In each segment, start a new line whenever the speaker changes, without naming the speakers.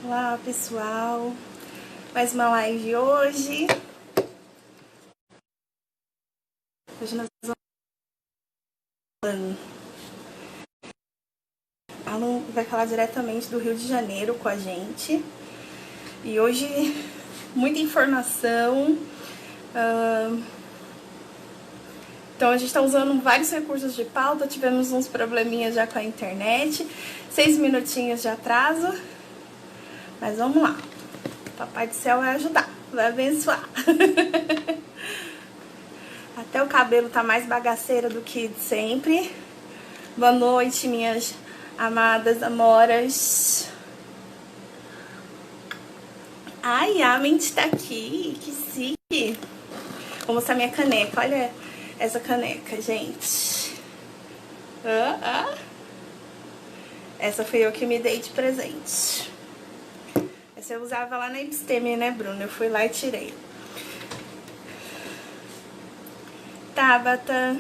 Olá, pessoal. Mais uma live hoje. Hoje nós vamos... Alan vai falar diretamente do Rio de Janeiro com a gente. E hoje, muita informação. Então, a gente está usando vários recursos de pauta. Tivemos uns probleminhas já com a internet. 6 minutinhos de atraso. Mas vamos lá. Papai do céu vai ajudar. Vai abençoar. Até o cabelo tá mais bagaceira do que sempre. Boa noite, minhas amadas amoras. Ai, a mente tá aqui. Que chique. Vou mostrar minha caneca. Olha essa caneca, gente. Essa foi eu que me dei de presente. Essa eu usava lá na Episteme, né, Bruno? Eu fui lá e tirei. Tabata.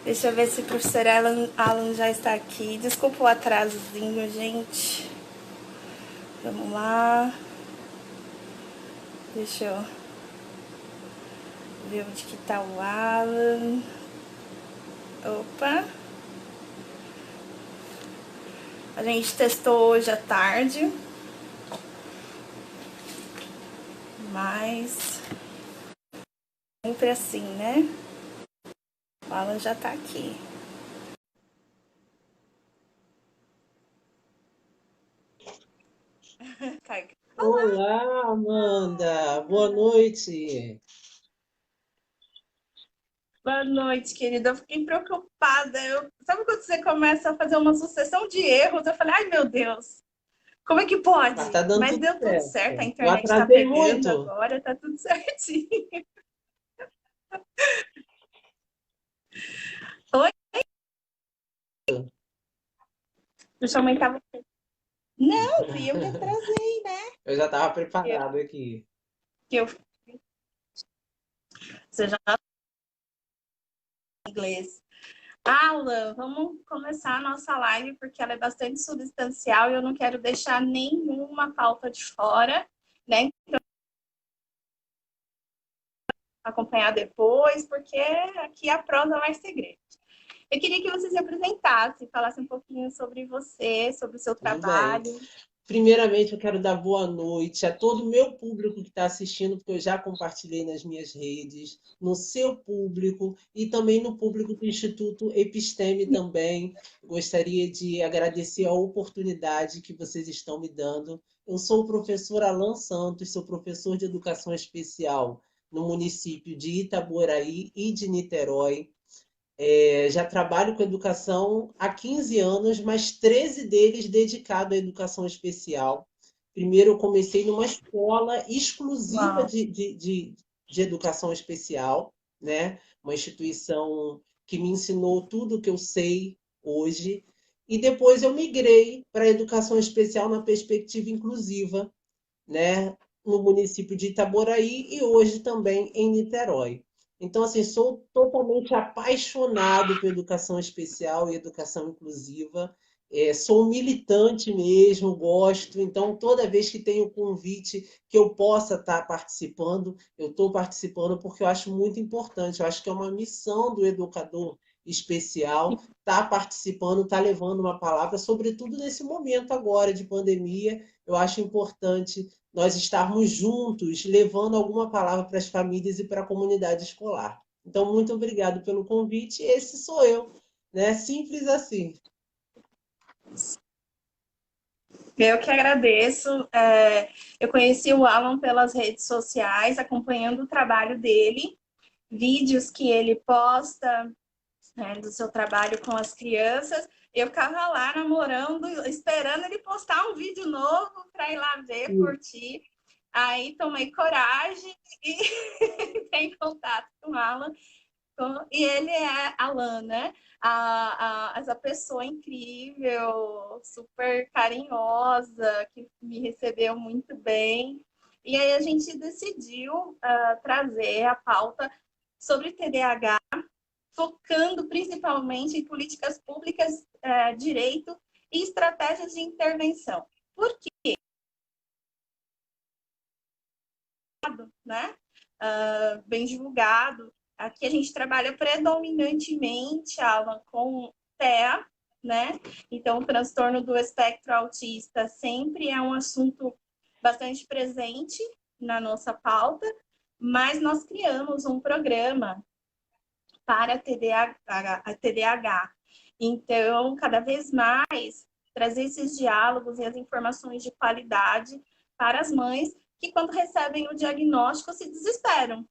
Deixa eu ver se o professor Alan já está aqui. Desculpa o atrasozinho, gente. Vamos lá. Deixa eu ver onde que tá o Alan. Opa. A gente testou hoje à tarde. Mas sempre assim, né? O Alan já tá aqui.
Olá, Amanda. Boa noite.
Boa noite, querida. Eu fiquei preocupada. Sabe quando você começa a fazer uma sucessão de erros? Eu falei, ai, meu Deus, como é que pode?
Mas tá dando
Mas
tudo
deu tudo certo. A
certo. Eu
internet tá
atrasei
pegando
muito.
agora, tá tudo certinho. Oi? Eu chamei tava... Não, fui eu que atrasei, né?
Eu já estava preparado aqui.
Você já em inglês. Alan, vamos começar a nossa live, porque ela é bastante substancial e eu não quero deixar nenhuma pauta de fora, né? Então, acompanhar depois, porque aqui a prosa vai segredo. Eu queria que você se apresentasse, falasse um pouquinho sobre você, sobre o seu
Tudo bem.
trabalho.
Primeiramente, eu quero dar boa noite a todo o meu público que está assistindo, porque eu já compartilhei nas minhas redes, no seu público e também no público do Instituto Episteme também. Gostaria de agradecer a oportunidade que vocês estão me dando. Eu sou o professor Alan Santos, sou professor de Educação Especial no município de Itaboraí e de Niterói. Já trabalho com educação há 15 anos, mas 13 deles dedicado à educação especial. Primeiro, eu comecei numa escola exclusiva de educação especial, né? Uma instituição que me ensinou tudo o que eu sei hoje. E depois eu migrei para a educação especial na perspectiva inclusiva, né? No município de Itaboraí e hoje também em Niterói. Então, assim, sou totalmente apaixonado por educação especial e educação inclusiva. Sou militante mesmo, gosto. Então, toda vez que tenho convite que eu possa estar participando, eu estou participando porque eu acho muito importante. Eu acho que é uma missão do educador especial estar participando, estar levando uma palavra, sobretudo nesse momento agora de pandemia. Eu acho importante nós estarmos juntos, levando alguma palavra para as famílias e para a comunidade escolar. Então, muito obrigado pelo convite. Esse sou eu, né? Simples assim.
Eu que agradeço. Eu conheci o Alan pelas redes sociais, acompanhando o trabalho dele, vídeos que ele posta, né, do seu trabalho com as crianças. Eu ficava lá namorando, esperando ele postar um vídeo novo para ir lá ver, curtir. Aí tomei coragem e entrei em contato com o Alan. E ele é Alan, né? Essa pessoa incrível, super carinhosa, que me recebeu muito bem. E aí a gente decidiu trazer a pauta sobre TDAH, focando principalmente em políticas públicas, direito e estratégias de intervenção. Por quê? né? Bem divulgado. Aqui a gente trabalha predominantemente, Alan, com TEA, né? Então, o transtorno do espectro autista sempre é um assunto bastante presente na nossa pauta, mas nós criamos um programa para TDAH. Então, cada vez mais, trazer esses diálogos e as informações de qualidade para as mães que, quando recebem o diagnóstico, se desesperam,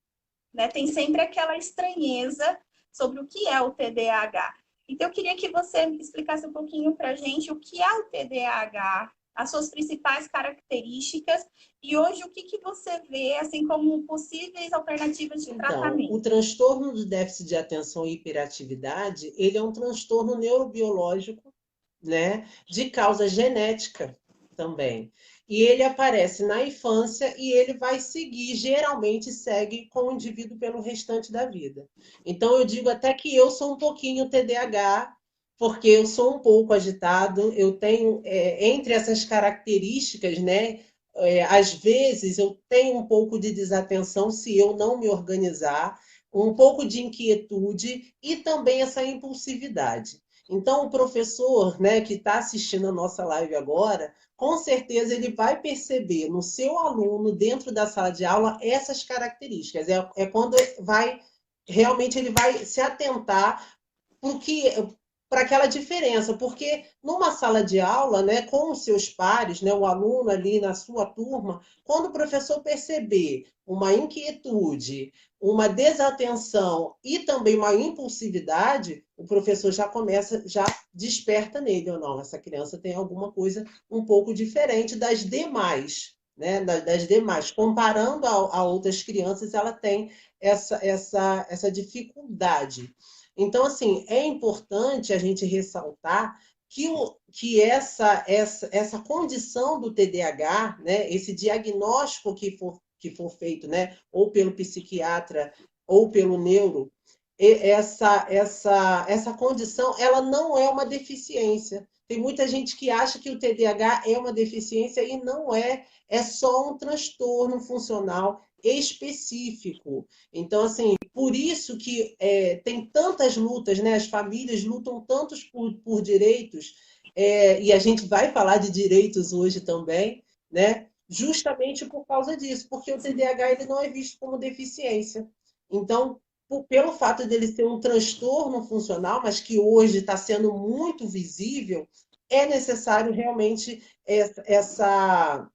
né? Tem sempre aquela estranheza sobre o que é o TDAH. Então, eu queria que você explicasse um pouquinho para a gente o que é o TDAH, as suas principais características e hoje o que você vê assim como possíveis alternativas de
Então, o
tratamento.
transtorno do déficit de atenção e hiperatividade, ele é um transtorno neurobiológico, né, de causa genética também. E ele aparece na infância e ele vai seguir, geralmente segue com o indivíduo pelo restante da vida. Então, eu digo até que eu sou um pouquinho TDAH, porque eu sou um pouco agitado, eu tenho, entre essas características, né, às vezes eu tenho um pouco de desatenção se eu não me organizar, um pouco de inquietude e também essa impulsividade. Então, o professor, né, que está assistindo a nossa live agora, com certeza ele vai perceber no seu aluno, dentro da sala de aula, essas características. É quando vai, realmente ele vai se atentar para aquela diferença, porque numa sala de aula, né, com os seus pares, né, o aluno ali na sua turma, quando o professor perceber uma inquietude, uma desatenção e também uma impulsividade, o professor já começa, já desperta nele, ou não, essa criança tem alguma coisa um pouco diferente das demais, né, das demais. Comparando a outras crianças, ela tem essa dificuldade. Então, assim, é importante a gente ressaltar que essa condição do TDAH, né, esse diagnóstico que for feito, né, ou pelo psiquiatra ou pelo neuro, essa condição ela não é uma deficiência. Tem muita gente que acha que o TDAH é uma deficiência e não é, é só um transtorno funcional específico. Então, assim, por isso que tem tantas lutas, né? As famílias lutam tantos por direitos, e a gente vai falar de direitos hoje também, né? Justamente por causa disso, porque o TDAH ele não é visto como deficiência. Então, pelo fato dele ser um transtorno funcional, mas que hoje está sendo muito visível, é necessário realmente essa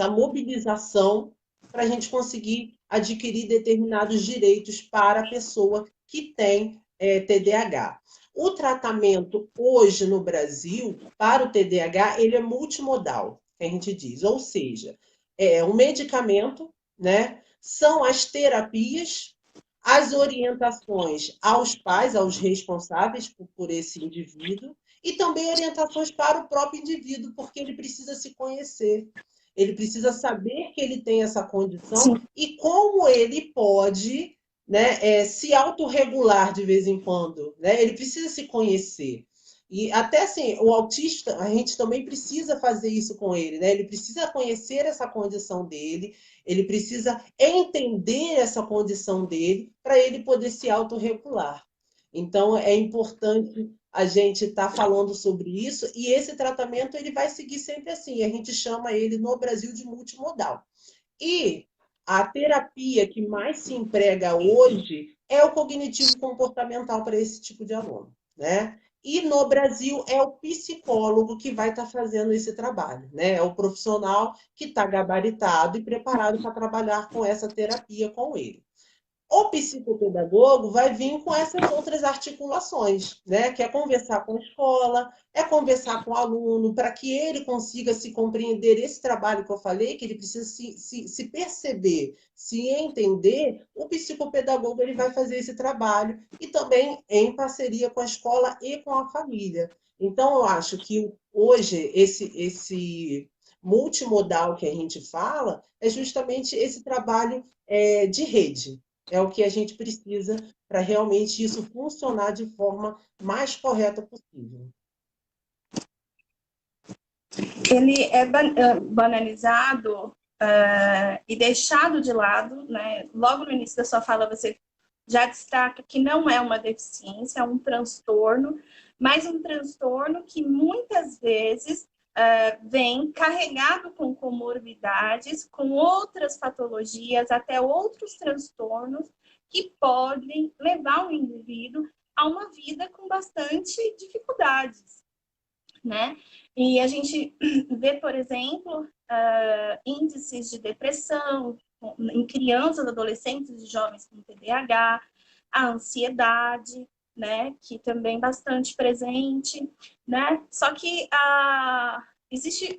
mobilização para a gente conseguir adquirir determinados direitos para a pessoa que tem TDAH. O tratamento hoje no Brasil para o TDAH ele é multimodal, que a gente diz, ou seja, é um medicamento, né? São as terapias, as orientações aos pais, aos responsáveis por esse indivíduo, e também orientações para o próprio indivíduo, porque ele precisa se conhecer. Ele precisa saber que ele tem essa condição
Sim.
e como ele pode, né, se autorregular de vez em quando. Né? Ele precisa se conhecer. E até assim, o autista, a gente também precisa fazer isso com ele, né? Ele precisa conhecer essa condição dele, ele precisa entender essa condição dele para ele poder se autorregular. Então, é importante a gente estar falando sobre isso e esse tratamento ele vai seguir sempre assim. A gente chama ele no Brasil de multimodal. E a terapia que mais se emprega hoje é o cognitivo comportamental para esse tipo de aluno, né? E no Brasil é o psicólogo que vai estar fazendo esse trabalho, né? É o profissional que está gabaritado e preparado para trabalhar com essa terapia com ele. O psicopedagogo vai vir com essas outras articulações, né? Que é conversar com a escola, é conversar com o aluno, para que ele consiga se compreender esse trabalho que eu falei, que ele precisa se perceber, se entender, o psicopedagogo ele vai fazer esse trabalho, e também em parceria com a escola e com a família. Então, eu acho que hoje esse multimodal que a gente fala é justamente esse trabalho de rede. É o que a gente precisa para realmente isso funcionar de forma mais correta possível.
Ele é banalizado e deixado de lado, né? Logo no início da sua fala, você já destaca que não é uma deficiência, é um transtorno, mas um transtorno que muitas vezes vem carregado com comorbidades, com outras patologias, até outros transtornos que podem levar o indivíduo a uma vida com bastante dificuldades, né? E a gente vê, por exemplo, índices de depressão em crianças, adolescentes e jovens com TDAH, a ansiedade, né, que também é bastante presente, né? Só que existe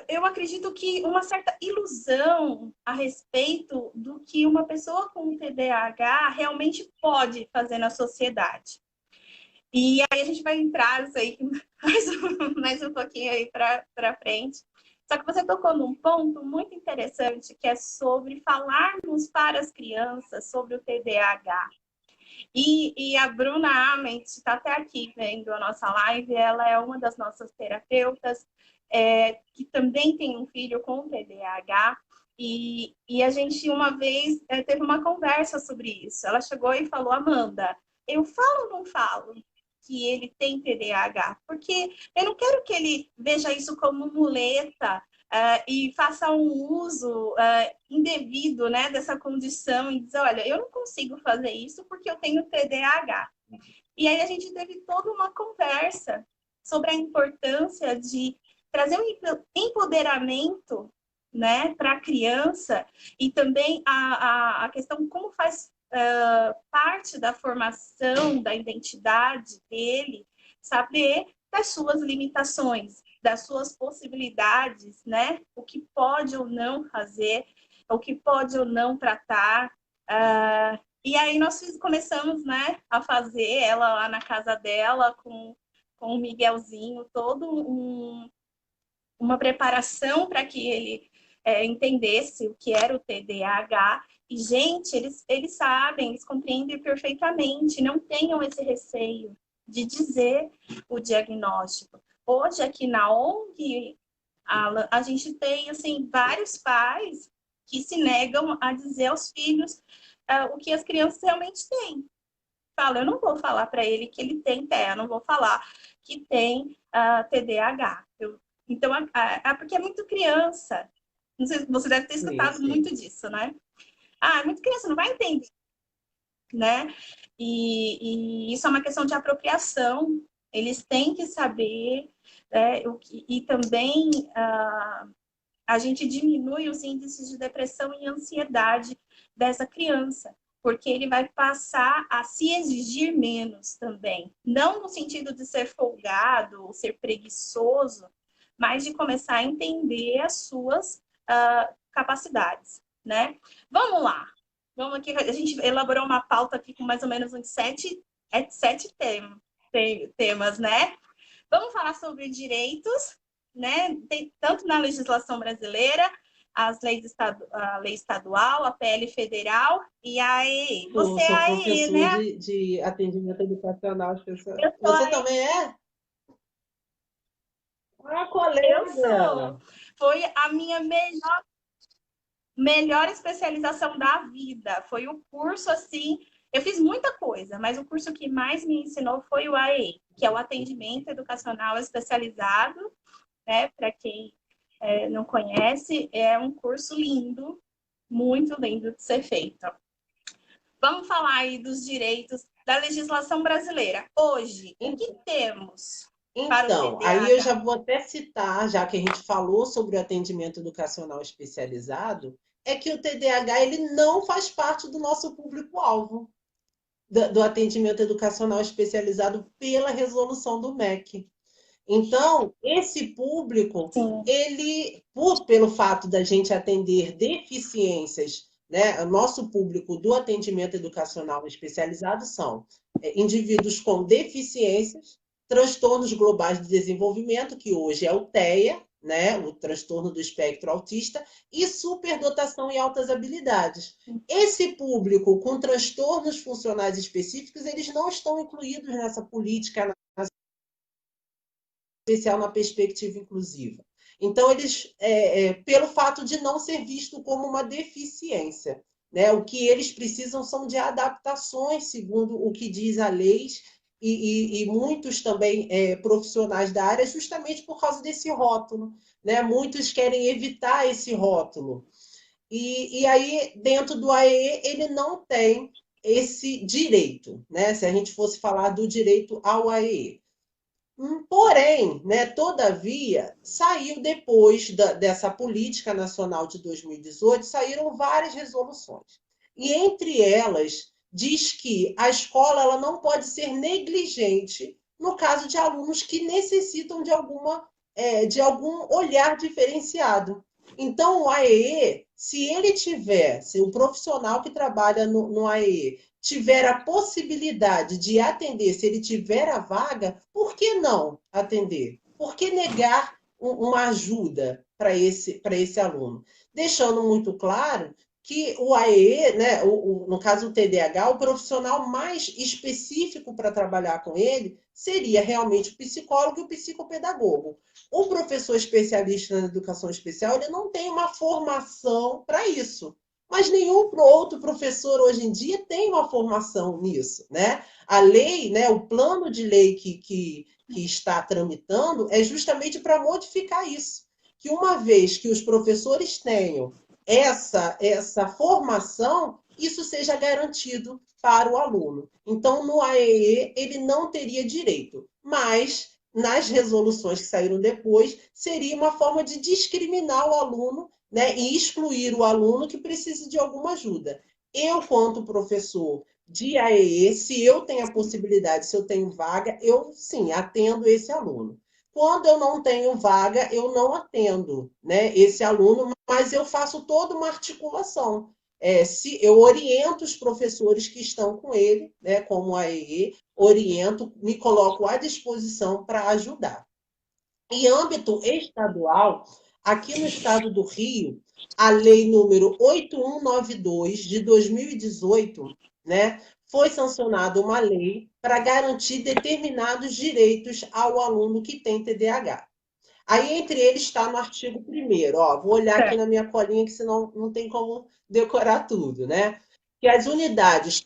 eu acredito que uma certa ilusão a respeito do que uma pessoa com TDAH realmente pode fazer na sociedade. E aí a gente vai entrar isso aí mais um pouquinho aí para frente. Só que você tocou num ponto muito interessante, que é sobre falarmos para as crianças sobre o TDAH. E a Bruna Ament está até aqui vendo a nossa live, ela é uma das nossas terapeutas, que também tem um filho com TDAH, e a gente uma vez teve uma conversa sobre isso. Ela chegou e falou, Amanda, eu falo ou não falo que ele tem TDAH? Porque eu não quero que ele veja isso como muleta, e faça um uso indevido, né, dessa condição e dizer, olha, eu não consigo fazer isso porque eu tenho TDAH. E aí a gente teve toda uma conversa sobre a importância de trazer um empoderamento, né, para a criança, e também a questão como faz parte da formação da identidade dele, saber das suas limitações, das suas possibilidades, né? O que pode ou não fazer, o que pode ou não tratar. E aí nós começamos, né, a fazer ela lá na casa dela com o Miguelzinho, uma preparação para que ele entendesse o que era o TDAH. E, gente, eles sabem, eles compreendem perfeitamente, não tenham esse receio de dizer o diagnóstico. Hoje, aqui na ONG, a gente tem, assim, vários pais que se negam a dizer aos filhos o que as crianças realmente têm. Fala, eu não vou falar para ele que ele tem TEA, não vou falar que tem TDAH. Então, porque é muito criança. Não sei, você deve ter escutado muito disso, né? É muito criança, não vai entender, né? E isso é uma questão de apropriação. Eles têm que saber, né? E também a gente diminui os índices de depressão e ansiedade dessa criança, porque ele vai passar a se exigir menos também. Não no sentido de ser folgado ou ser preguiçoso, mas de começar a entender as suas capacidades, né? Vamos lá. Vamos aqui, a gente elaborou uma pauta aqui com mais ou menos uns sete temas, né? Vamos falar sobre direitos, né? Tem tanto na legislação brasileira, a lei estadual, a PL federal e a AEE.
Eu
Você é
sou
a AEE,
professor
né?
de atendimento educacional especial.
Eu sou
Você
a AEE.
também é? Ah,
Eu
colega!
sou. Foi a minha melhor especialização da vida. Foi o curso, assim, eu fiz muita coisa, mas o curso que mais me ensinou foi o AEE, que é o Atendimento Educacional Especializado, né? Para quem não conhece, é um curso lindo, muito lindo de ser feito. Vamos falar aí dos direitos da legislação brasileira. Hoje, o que temos para o
Então, aí eu já
TDAH?
vou até citar, já que a gente falou sobre o atendimento educacional especializado, é que o TDAH ele não faz parte do nosso público-alvo do atendimento educacional especializado pela resolução do MEC. Então, esse público,
Sim.
ele, pelo fato da gente atender deficiências, né, o nosso público do atendimento educacional especializado são indivíduos com deficiências, transtornos globais de desenvolvimento, que hoje é o TEA, né, o transtorno do espectro autista, e superdotação e altas habilidades. Esse público com transtornos funcionais específicos, eles não estão incluídos nessa política especial na perspectiva inclusiva. Então, eles, pelo fato de não ser visto como uma deficiência, né? O que eles precisam são de adaptações, segundo o que diz a lei, e muitos também profissionais da área, justamente por causa desse rótulo, né? Muitos querem evitar esse rótulo. E aí, dentro do AEE, ele não tem esse direito, né? Se a gente fosse falar do direito ao AEE. Porém, né, todavia, saiu depois dessa política nacional de 2018, saíram várias resoluções. E entre elas, diz que a escola ela não pode ser negligente no caso de alunos que necessitam de algum olhar diferenciado. Então, o AEE, se o profissional que trabalha no AEE tiver a possibilidade de atender, se ele tiver a vaga, por que não atender? Por que negar uma ajuda para esse aluno? Deixando muito claro que o AEE, né, no caso o TDAH, o profissional mais específico para trabalhar com ele seria realmente o psicólogo e o psicopedagogo. O professor especialista na educação especial, ele não tem uma formação para isso. Mas nenhum outro professor hoje em dia tem uma formação nisso, né? A lei, né, o plano de lei que está tramitando é justamente para modificar isso. Que uma vez que os professores tenham essa formação, isso seja garantido para o aluno. Então, no AEE, ele não teria direito, mas nas resoluções que saíram depois, seria uma forma de discriminar o aluno, né, e excluir o aluno que precisa de alguma ajuda. Eu, quanto professor de AEE, se eu tenho a possibilidade, se eu tenho vaga, eu sim atendo esse aluno. Quando eu não tenho vaga, eu não atendo, né, esse aluno, mas eu faço toda uma articulação. Se eu oriento os professores que estão com ele, né, como a AEE, oriento, me coloco à disposição para ajudar. Em âmbito estadual, aqui no estado do Rio, a lei número 8192 de 2018, né, foi sancionada uma lei para garantir determinados direitos ao aluno que tem TDAH. Aí, entre eles, está no artigo 1º, ó, vou olhar aqui na minha colinha, que senão não tem como decorar tudo, né? Que as unidades,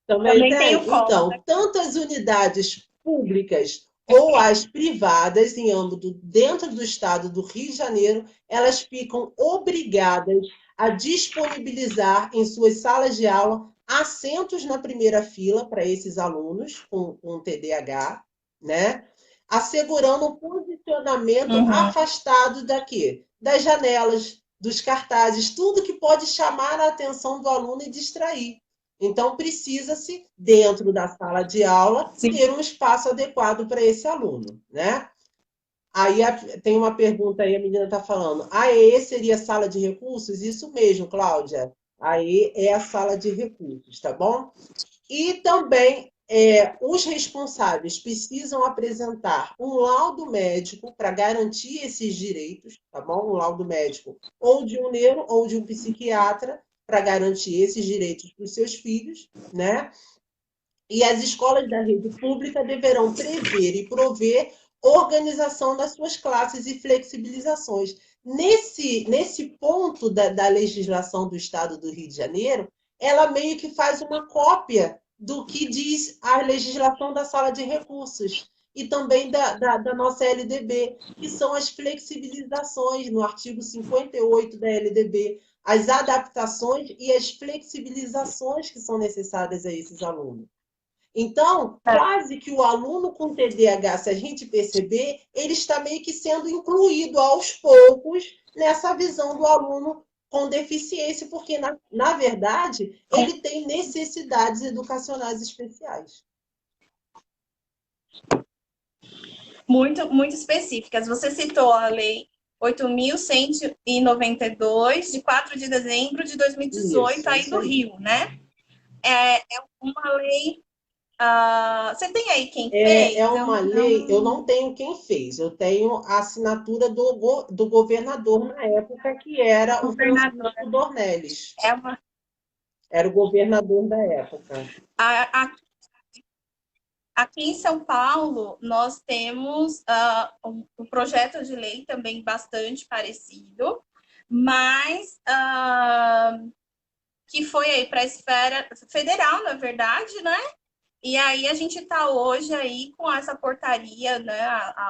também
Também tenho
tem?
cola.
Então, tanto as unidades públicas ou as privadas, em âmbito dentro do estado do Rio de Janeiro, elas ficam obrigadas a disponibilizar em suas salas de aula assentos na primeira fila para esses alunos com TDAH, né? Assegurando um posicionamento
Uhum.
afastado daqui, das janelas, dos cartazes, tudo que pode chamar a atenção do aluno e distrair. Então, precisa-se, dentro da sala de aula,
Sim.
ter um espaço adequado para esse aluno, né? Aí tem uma pergunta aí, a menina está falando. AE seria sala de recursos? Isso mesmo, Cláudia. AE é a sala de recursos, tá bom? E também os responsáveis precisam apresentar um laudo médico para garantir esses direitos, tá bom? Um laudo médico ou de um neuro ou de um psiquiatra para garantir esses direitos para os seus filhos, né? E as escolas da rede pública deverão prever e prover organização das suas classes e flexibilizações. Nesse ponto da legislação do Estado do Rio de Janeiro, ela meio que faz uma cópia do que diz a legislação da sala de recursos e também da nossa LDB, que são as flexibilizações no artigo 58 da LDB, as adaptações e as flexibilizações que são necessárias a esses alunos. Então, quase que o aluno com TDAH, se a gente perceber, ele está meio que sendo incluído aos poucos nessa visão do aluno com deficiência, porque, na verdade, ele tem necessidades educacionais especiais.
Muito específicas. Você citou a lei 8.192, de 4 de dezembro de 2018, aí
Isso
do
aí.
Rio, né? É uma lei. Você tem aí quem
É
fez?
uma lei, eu não tenho quem fez, eu tenho a assinatura do governador na época, que era o
Governador.
Francisco Dornelles.
É uma,
Era o governador da época.
a, Aqui em São Paulo, nós temos um projeto de lei também bastante parecido, mas que foi aí para a esfera federal, na verdade, né? E aí a gente está hoje aí com essa portaria, né,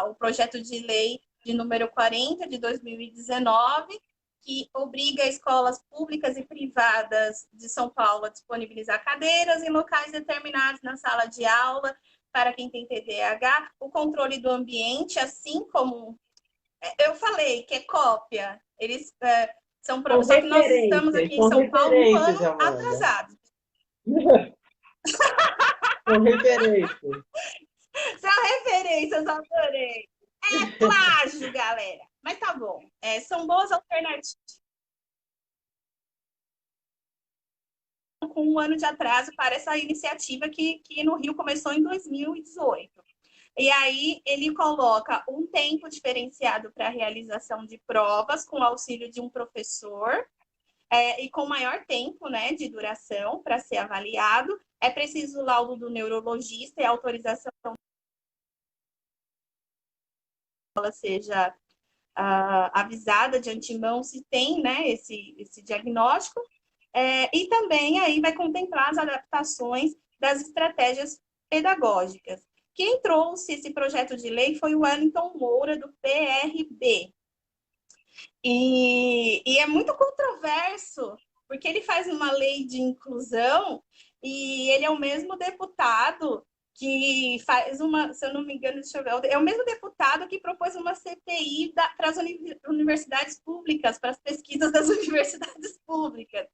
o projeto de lei de número 40 de 2019, que obriga escolas públicas e privadas de São Paulo a disponibilizar cadeiras em locais determinados na sala de aula para quem tem TDAH, o controle do ambiente, assim como eu falei, que é cópia. Eles só que nós estamos aqui em
São
São Paulo um
referências,
ano
Amanda.
atrasados.
São referências.
São referências, adorei. É plágio, galera. Mas tá bom. São boas alternativas com um ano de atraso para essa iniciativa que no Rio começou em 2018. E aí ele coloca um tempo diferenciado para a realização de provas com auxílio de um professor e com maior tempo, né, de duração para ser avaliado. É preciso o laudo do neurologista e autorização ela seja avisada de antemão se tem, né, esse diagnóstico. E também aí vai contemplar as adaptações das estratégias pedagógicas. Quem trouxe esse projeto de lei foi o Wellington Moura, do PRB. E é muito controverso, porque ele faz uma lei de inclusão e ele é o mesmo deputado que faz uma, se eu não me engano, deixa eu ver, é o mesmo deputado que propôs uma CPI para as universidades públicas, para as pesquisas das universidades públicas.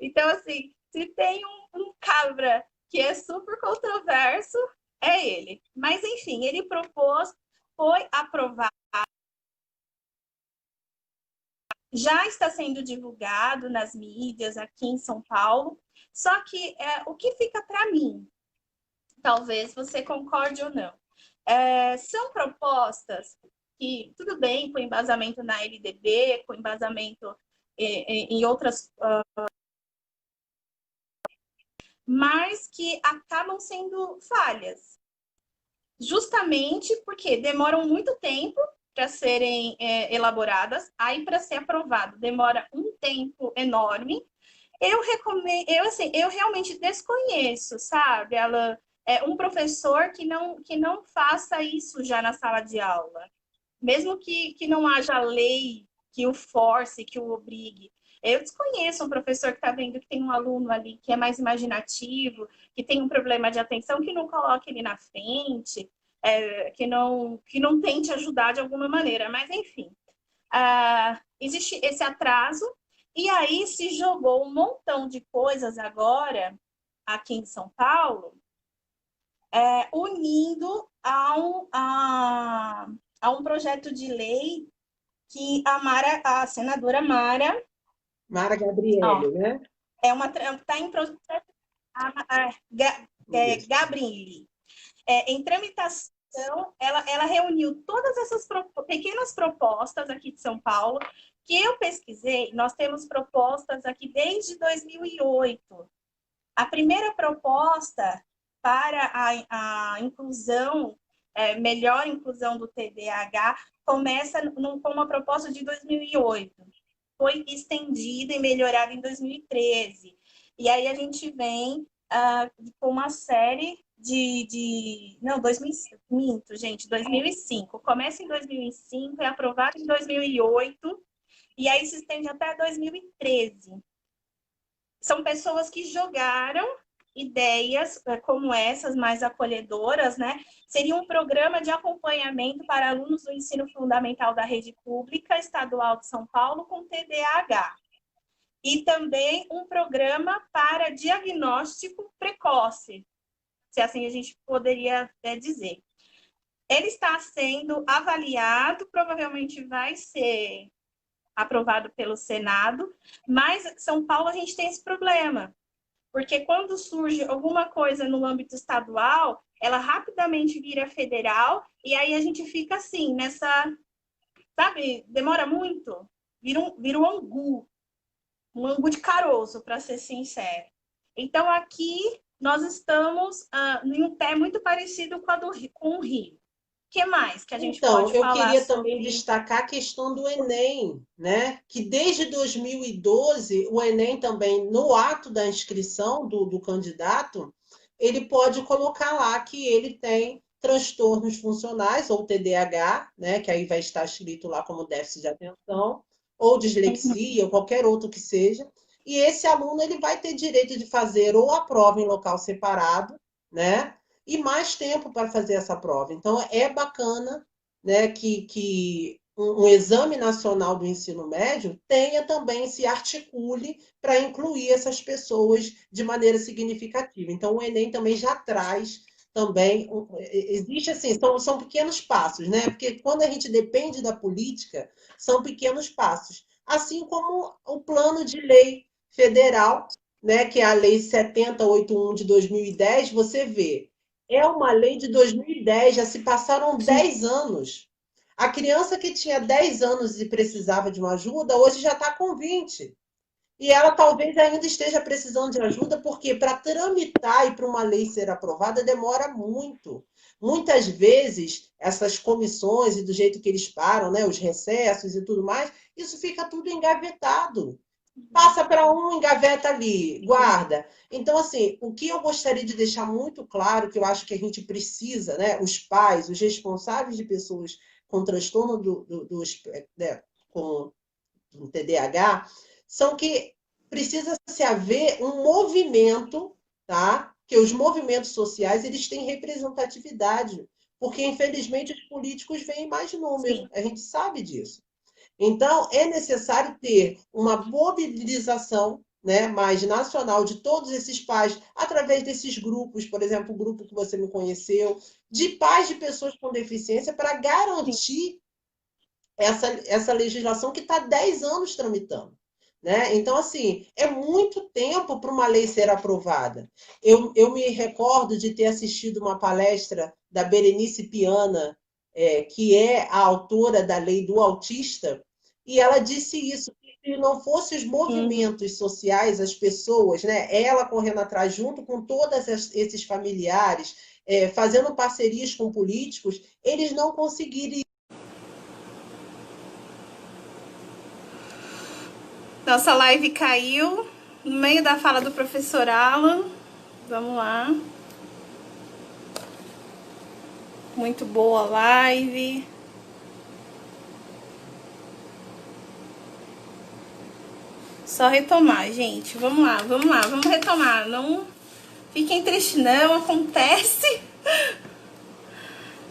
Então, assim, se tem um cabra que é super controverso, é ele. Mas, enfim, ele propôs, foi aprovado, já está sendo divulgado nas mídias aqui em São Paulo. Só que o que fica para mim, talvez você concorde ou não, são propostas que, tudo bem, com embasamento na LDB, com embasamento em outras mas que acabam sendo falhas, justamente porque demoram muito tempo para serem elaboradas, aí para ser aprovado demora um tempo enorme. Eu recomendo, assim, eu realmente desconheço, sabe, Alan, um professor que não faça isso já na sala de aula, mesmo que não haja lei que o force, que o obrigue. Eu desconheço um professor que está vendo que tem um aluno ali que é mais imaginativo, que tem um problema de atenção, que não coloque ele na frente, que não tente ajudar de alguma maneira. Mas, enfim, existe esse atraso, e aí se jogou um montão de coisas agora, aqui em São Paulo, unindo a um projeto de lei que a senadora Mara,
Mara
ó,
Gabriele, né?
está em processo, Gabrilli, em tramitação. Ela reuniu todas essas pequenas propostas aqui de São Paulo, que eu pesquisei. Nós temos propostas aqui desde 2008. A primeira proposta para a inclusão, melhor inclusão do TDAH, começa com uma proposta de 2008. Foi estendida e melhorada em 2013. E aí a gente vem com uma série não, 2005, minto, gente, 2005. Começa em 2005, é aprovado em 2008, e aí se estende até 2013. São pessoas que jogaram ideias como essas, mais acolhedoras, né? Seria um programa de acompanhamento para alunos do ensino fundamental da rede pública estadual de São Paulo com TDAH. E também um programa para diagnóstico precoce, se assim a gente poderia dizer. Ele está sendo avaliado, provavelmente vai ser aprovado pelo Senado, mas São Paulo a gente tem esse problema, porque quando surge alguma coisa no âmbito estadual, ela rapidamente vira federal, e aí a gente fica assim, sabe, demora muito, vira um angu de caroço, para ser sincero. Então, aqui nós estamos em um pé muito parecido com o Rio. O que mais que a gente
Então,
pode
eu
falar
queria também
sobre...
destacar a questão do Enem, né? Que desde 2012, o Enem também, no ato da inscrição do candidato, ele pode colocar lá que ele tem transtornos funcionais, ou TDAH, né? Que aí vai estar escrito lá como déficit de atenção, ou dislexia, ou qualquer outro que seja. E esse aluno ele vai ter direito de fazer ou a prova em local separado, né? E mais tempo para fazer essa prova. Então, é bacana, né, que um exame nacional do ensino médio tenha também, se articule para incluir essas pessoas de maneira significativa. Então, o Enem também já traz também, existe assim, são pequenos passos, né? Porque quando a gente depende da política, são pequenos passos. Assim como o plano de lei federal, né, que é a Lei 7081 de 2010, você vê, é uma lei de 2010, já se passaram
Sim.
10 anos. A criança que tinha 10 anos e precisava de uma ajuda, hoje já está com 20. E ela talvez ainda esteja precisando de ajuda, porque para tramitar e para uma lei ser aprovada demora muito. Muitas vezes, essas comissões e do jeito que eles param, né, os recessos e tudo mais, isso fica tudo engavetado. Passa para um, engaveta ali, guarda. Então, assim, o que eu gostaria de deixar muito claro, que eu acho que a gente precisa, né, os pais, os responsáveis de pessoas com transtorno né, com TDAH, são que precisa se haver um movimento, tá? Que os movimentos sociais eles têm representatividade, porque infelizmente os políticos veem mais número,
Sim.
a gente sabe disso. Então, é necessário ter uma mobilização, né, mais nacional de todos esses pais, através desses grupos, por exemplo, o grupo que você me conheceu, de pais de pessoas com deficiência, para garantir essa legislação que está há 10 anos tramitando. Né? Então, assim, é muito tempo para uma lei ser aprovada. Eu me recordo de ter assistido uma palestra da Berenice Piana, que é a autora da lei do autista, e ela disse isso, que se não fossem os
Uhum.
movimentos sociais, as pessoas, né, ela correndo atrás junto com todos esses familiares, fazendo parcerias com políticos, eles não conseguiriam.
Nossa live caiu no meio da fala do professor Alan. Vamos lá. Muito boa live. Só retomar, gente. Vamos lá, vamos lá, vamos retomar. Não fiquem tristes, não. Acontece.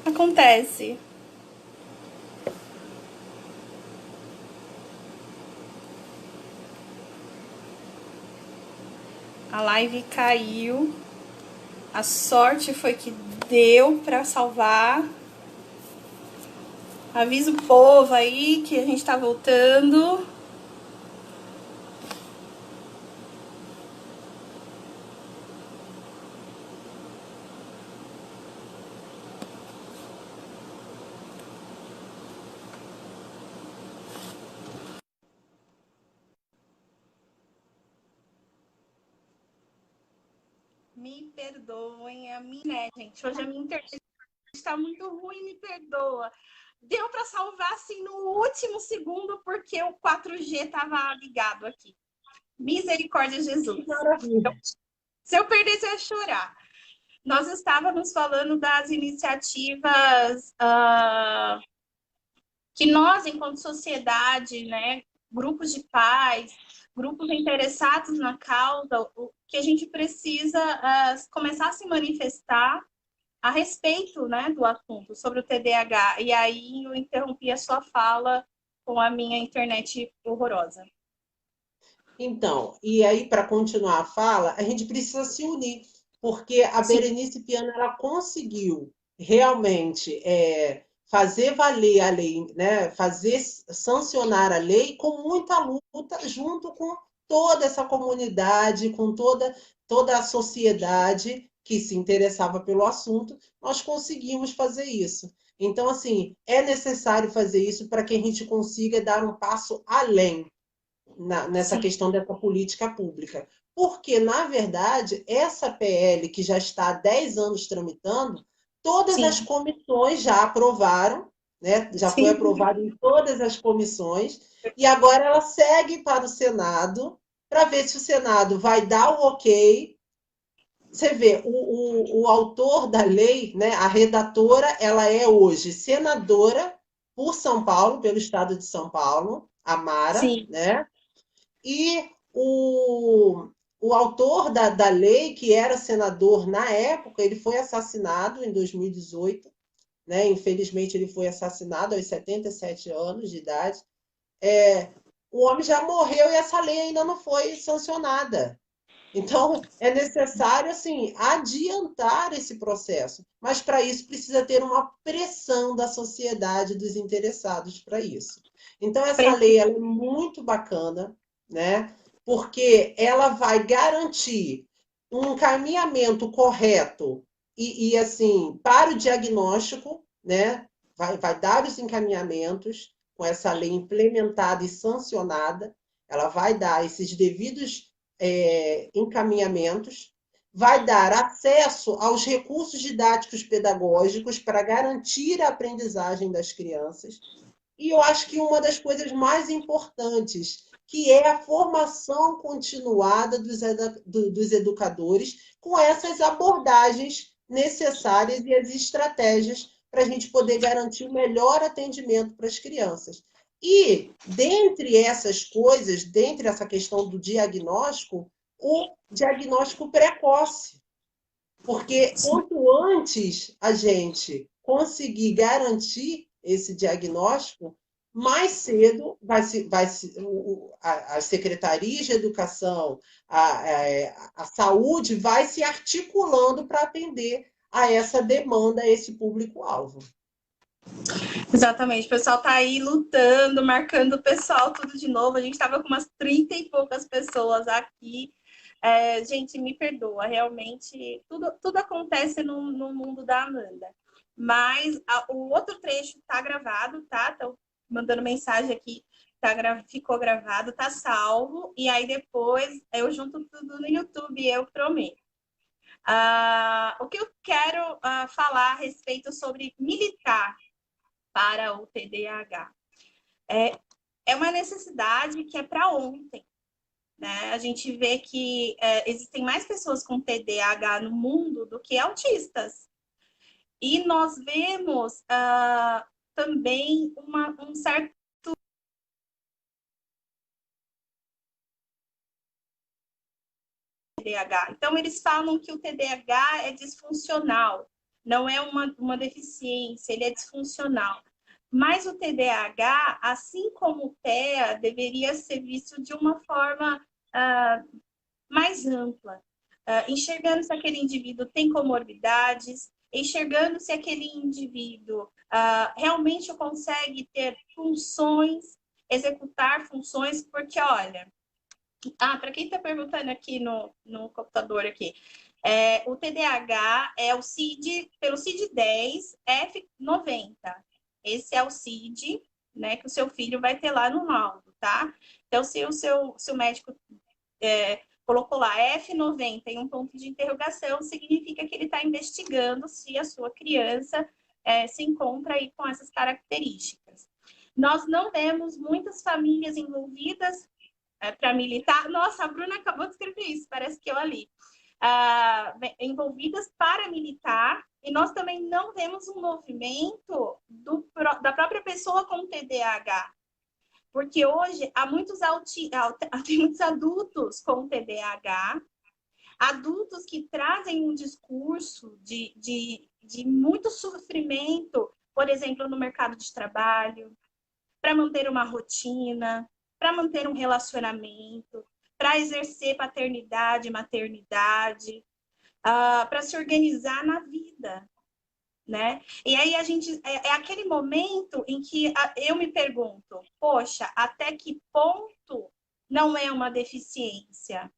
Acontece. A live caiu. A sorte foi que deu pra salvar. Avisa o povo aí que a gente tá voltando. Me perdoem a minha, né, gente? Hoje a minha internet está muito ruim, me perdoa. Deu para salvar assim no último segundo porque o 4G estava ligado aqui. Misericórdia, Jesus.
Maravilha.
Se eu perdesse, eu ia chorar. Nós estávamos falando das iniciativas que nós, enquanto sociedade, né, grupos de pais, grupos interessados na causa, o que a gente precisa começar a se manifestar a respeito, né, do assunto, sobre o TDAH. E aí eu interrompi a sua fala com a minha internet horrorosa.
Então, e aí, para continuar a fala, a gente precisa se unir, porque a
Sim,
Berenice Piana ela conseguiu realmente fazer valer a lei, né? Fazer sancionar a lei com muita luta, junto com toda essa comunidade, com toda a sociedade que se interessava pelo assunto, nós conseguimos fazer isso. Então, assim, é necessário fazer isso para que a gente consiga dar um passo além nessa
sim.
questão dessa política pública. porque, na verdade, essa PL, que já está há 10 anos tramitando, todas as
Sim,
comissões já aprovaram, né? Já foi
sim.
aprovado em todas as comissões, e agora ela segue para o Senado, para ver se o Senado vai dar o ok. Você vê, o autor da lei, né, a redatora, ela é hoje senadora por São Paulo, pelo estado de São Paulo, a Mara,
Sim.
né? E o autor da lei, que era senador na época, ele foi assassinado em 2018, né? Infelizmente, ele foi assassinado aos 77 anos de idade. O homem já morreu e essa lei ainda não foi sancionada. Então, é necessário assim adiantar esse processo, mas para isso precisa ter uma pressão da sociedade, dos interessados para isso. Então, essa lei ela é muito bacana, né? Porque ela vai garantir um encaminhamento correto assim para o diagnóstico, né? Vai dar os encaminhamentos com essa lei implementada e sancionada, ela vai dar esses devidos encaminhamentos, vai dar acesso aos recursos didáticos pedagógicos para garantir a aprendizagem das crianças. E eu acho que uma das coisas mais importantes, que é a formação continuada dos educadores com essas abordagens necessárias e as estratégias para a gente poder garantir o melhor atendimento para as crianças. E, dentre essas coisas, dentre essa questão do diagnóstico, o diagnóstico precoce. Porque quanto antes a gente conseguir garantir esse diagnóstico, mais cedo as secretarias de educação, a saúde vai se articulando para atender a essa demanda, a esse público-alvo.
Exatamente, o pessoal tá aí lutando, marcando o pessoal tudo de novo. A gente tava com umas 30 e poucas pessoas aqui. Gente, me perdoa, realmente tudo acontece no mundo da Amanda. Mas o outro trecho tá gravado, tá? Estão mandando mensagem aqui, ficou gravado, tá salvo, e aí depois eu junto tudo no YouTube, eu prometo. O que eu quero falar a respeito sobre militar para o TDAH. É uma necessidade que é para ontem. Né? A gente vê que existem mais pessoas com TDAH no mundo do que autistas. E nós vemos também um certo TDAH. Então, eles falam que o TDAH é disfuncional, não é uma deficiência, ele é disfuncional. Mas o TDAH, assim como o TEA, deveria ser visto de uma forma mais ampla, enxergando se aquele indivíduo tem comorbidades, enxergando se aquele indivíduo realmente consegue ter funções, executar funções, porque, olha, para quem está perguntando aqui no computador aqui, o TDAH é o CID, pelo CID-10, F90. Esse é o CID, né, que o seu filho vai ter lá no laudo, tá? Então, se o médico colocou lá F90 em um ponto de interrogação, significa que ele está investigando se a sua criança se encontra aí com essas características. Nós não vemos muitas famílias envolvidas para militar. Nossa, a Bruna acabou de escrever isso, parece que eu ali. Envolvidas para militar, e nós também não vemos um movimento da própria pessoa com TDAH. Porque hoje há tem muitos adultos com TDAH, adultos que trazem um discurso de muito sofrimento, por exemplo, no mercado de trabalho, para manter uma rotina, para manter um relacionamento, para exercer paternidade, maternidade, para se organizar na vida, né? E aí a gente é aquele momento em que eu me pergunto, poxa, até que ponto não é uma deficiência?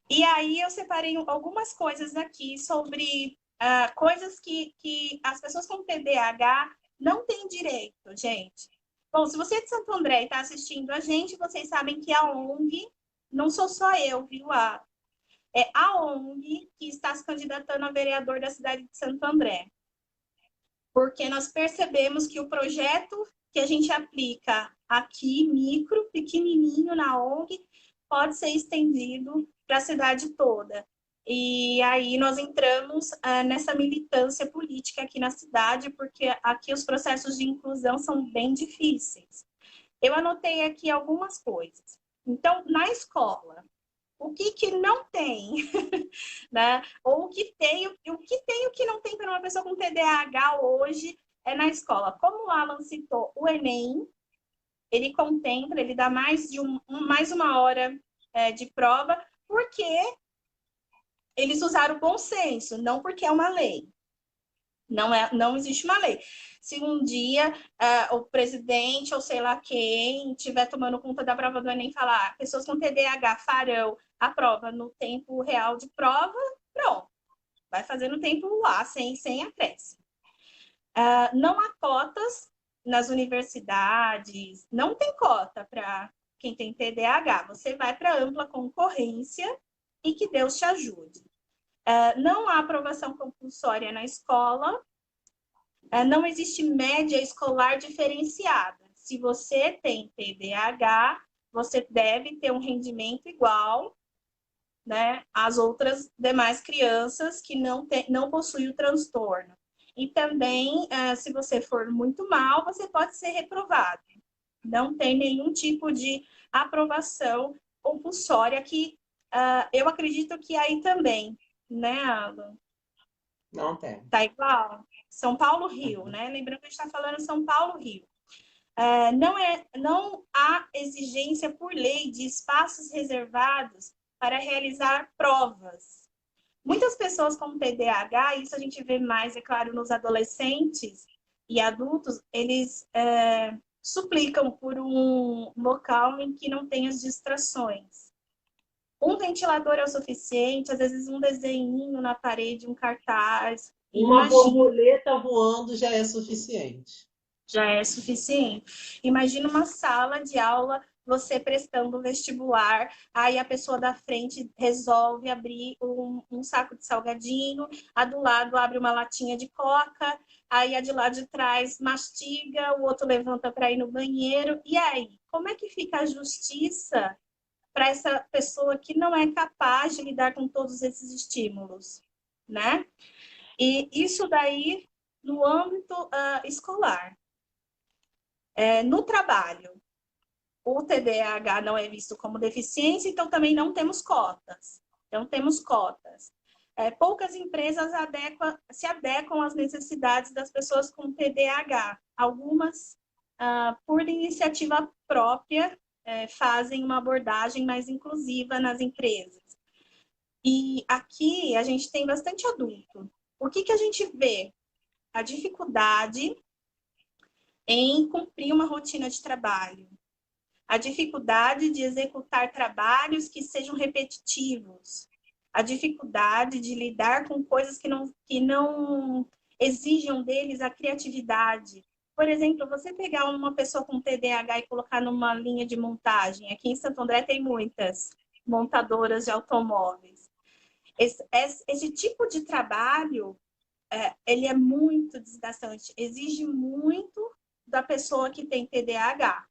E aí eu separei algumas coisas aqui sobre coisas que as pessoas com TDAH não têm direito, gente. Bom, se você é de Santo André e está assistindo a gente, vocês sabem que a ONG, não sou só eu, viu? é a ONG que está se candidatando a vereador da cidade de Santo André. Porque nós percebemos que o projeto que a gente aplica aqui, micro, pequenininho na ONG, pode ser estendido para a cidade toda. E aí nós entramos nessa militância política aqui na cidade, porque aqui os processos de inclusão são bem difíceis. Eu anotei aqui algumas coisas. Então, na escola, o que não tem, né? Ou o que tem, o que não tem para uma pessoa com TDAH hoje é na escola. Como o Alan citou, o Enem, ele contempla, ele dá mais uma hora de prova, porque eles usaram o bom senso, não porque é uma lei. Não existe uma lei. Se um dia o presidente ou sei lá quem estiver tomando conta da prova do Enem e falar pessoas com TDAH farão a prova no tempo real de prova, pronto. Vai fazer no tempo lá, sem acréscimo. Não há cotas nas universidades, não tem cota para quem tem TDAH. Você vai para ampla concorrência e que Deus te ajude. Não há aprovação compulsória na escola, não existe média escolar diferenciada. Se você tem TDAH, você deve ter um rendimento igual, né, às outras demais crianças que não possuem o transtorno. E também, se você for muito mal, você pode ser reprovado. Não tem nenhum tipo de aprovação compulsória que eu acredito que aí também, né, Alan?
Não tem.
Tá igual? São Paulo, Rio, né? Lembrando que a gente está falando São Paulo, Rio. Não há exigência por lei de espaços reservados para realizar provas. Muitas pessoas com TDAH, isso a gente vê mais, é claro, nos adolescentes e adultos, eles suplicam por um local em que não tenha as distrações. Um ventilador é o suficiente, às vezes um desenhinho na parede, um cartaz.
Uma borboleta voando já é suficiente.
Já é suficiente. Imagina uma sala de aula, você prestando vestibular, aí a pessoa da frente resolve abrir um saco de salgadinho, a do lado abre uma latinha de coca, aí a de lá de trás mastiga, o outro levanta para ir no banheiro. E aí, como é que fica a justiça para essa pessoa que não é capaz de lidar com todos esses estímulos, né? E isso daí no âmbito escolar. No trabalho, o TDAH não é visto como deficiência, então também não temos cotas. Não temos cotas. Poucas empresas se adequam às necessidades das pessoas com TDAH. Algumas, por iniciativa própria, fazem uma abordagem mais inclusiva nas empresas. E aqui a gente tem bastante adulto. O que a gente vê? A dificuldade em cumprir uma rotina de trabalho. A dificuldade de executar trabalhos que sejam repetitivos. A dificuldade de lidar com coisas que não exijam deles a criatividade. Por exemplo, você pegar uma pessoa com TDAH e colocar numa linha de montagem. Aqui em Santo André tem muitas montadoras de automóveis. Esse tipo de trabalho, ele é muito desgastante. Exige muito da pessoa que tem TDAH.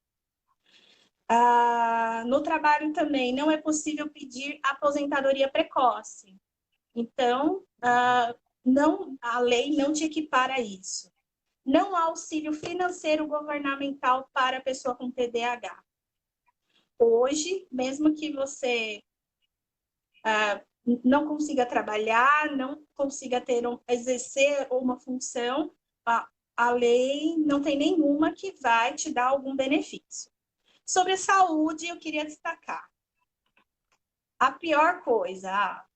No trabalho também não é possível pedir aposentadoria precoce. Então, a lei não te equipara a isso. Não há auxílio financeiro governamental para a pessoa com TDAH. Hoje, mesmo que você não consiga trabalhar, não consiga exercer uma função, a lei não tem nenhuma que vai te dar algum benefício. Sobre saúde, eu queria destacar. A pior coisa,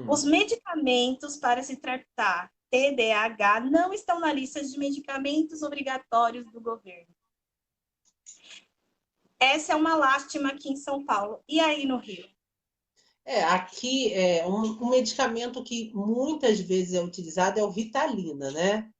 os medicamentos para se tratar TDAH não estão na lista de medicamentos obrigatórios do governo. Essa é uma lástima aqui em São Paulo. E aí no Rio?
Aqui um medicamento que muitas vezes é utilizado é o Ritalina, né?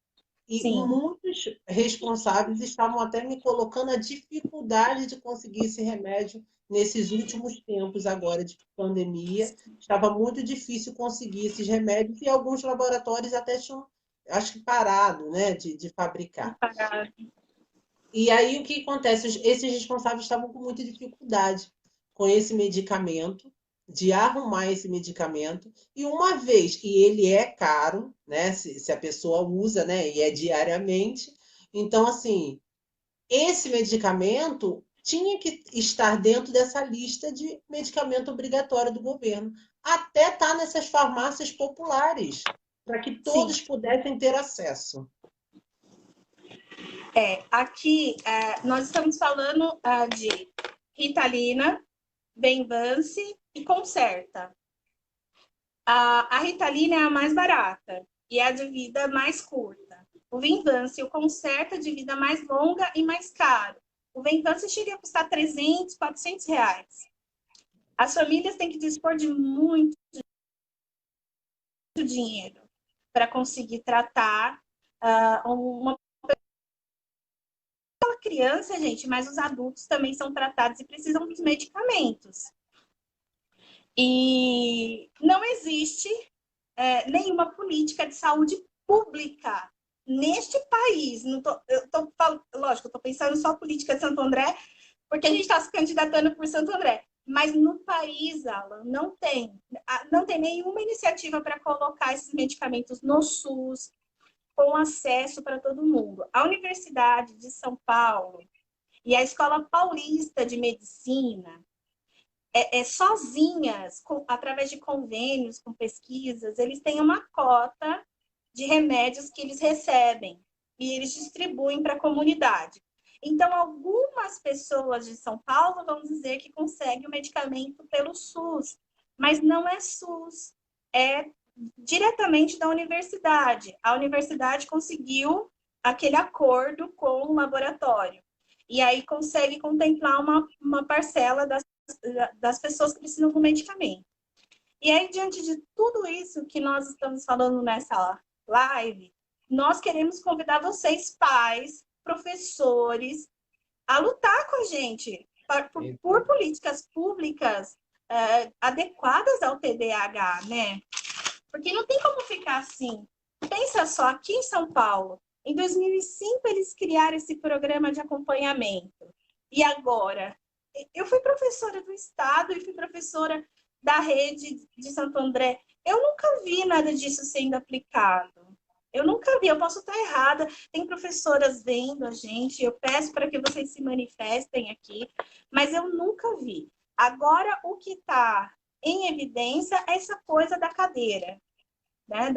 E
sim,
muitos responsáveis estavam até me colocando a dificuldade de conseguir esse remédio nesses últimos tempos agora de pandemia. Estava muito difícil conseguir esses remédios e alguns laboratórios até tinham, acho que parado, né, de fabricar. E aí o que acontece? Esses responsáveis estavam com muita dificuldade com esse medicamento, de arrumar esse medicamento, e uma vez, e ele é caro, né? Se a pessoa usa, né? E é diariamente, então assim, esse medicamento tinha que estar dentro dessa lista de medicamento obrigatório do governo, até estar nessas farmácias populares, para que
sim.
todos pudessem ter acesso.
Aqui nós estamos falando de Ritalina, Venvance e Concerta. A Ritalina é a mais barata e é a de vida mais curta. O Venvance e o Concerta é de vida mais longa e mais caro. O Venvance chega a custar 300, R$ 400. As famílias têm que dispor de muito dinheiro para conseguir tratar uma criança, gente, mas os adultos também são tratados e precisam dos medicamentos. E não existe nenhuma política de saúde pública neste país. Não tô, lógico, eu estou pensando só política de Santo André, porque a gente está se candidatando por Santo André. Mas no país, Alan, não tem nenhuma iniciativa para colocar esses medicamentos no SUS, com acesso para todo mundo. A Universidade de São Paulo e a Escola Paulista de Medicina, sozinhas, através de convênios, com pesquisas, eles têm uma cota de remédios que eles recebem e eles distribuem para a comunidade. Então, algumas pessoas de São Paulo vão dizer que conseguem o medicamento pelo SUS, mas não é SUS, é diretamente da universidade. A universidade conseguiu aquele acordo com o laboratório. E aí consegue contemplar uma parcela das pessoas que precisam do medicamento. E aí, diante de tudo isso que nós estamos falando nessa live, nós queremos convidar vocês, pais, professores, a lutar com a gente por políticas públicas adequadas ao TDAH, né? Porque não tem como ficar assim. Pensa só, aqui em São Paulo, em 2005 eles criaram esse programa de acompanhamento. E agora? Eu fui professora do Estado e fui professora da rede de Santo André. Eu nunca vi nada disso sendo aplicado. Eu nunca vi, eu posso estar errada. Tem professoras vendo a gente, eu peço para que vocês se manifestem aqui, mas eu nunca vi. Agora, o que está em evidência é essa coisa da cadeira, né?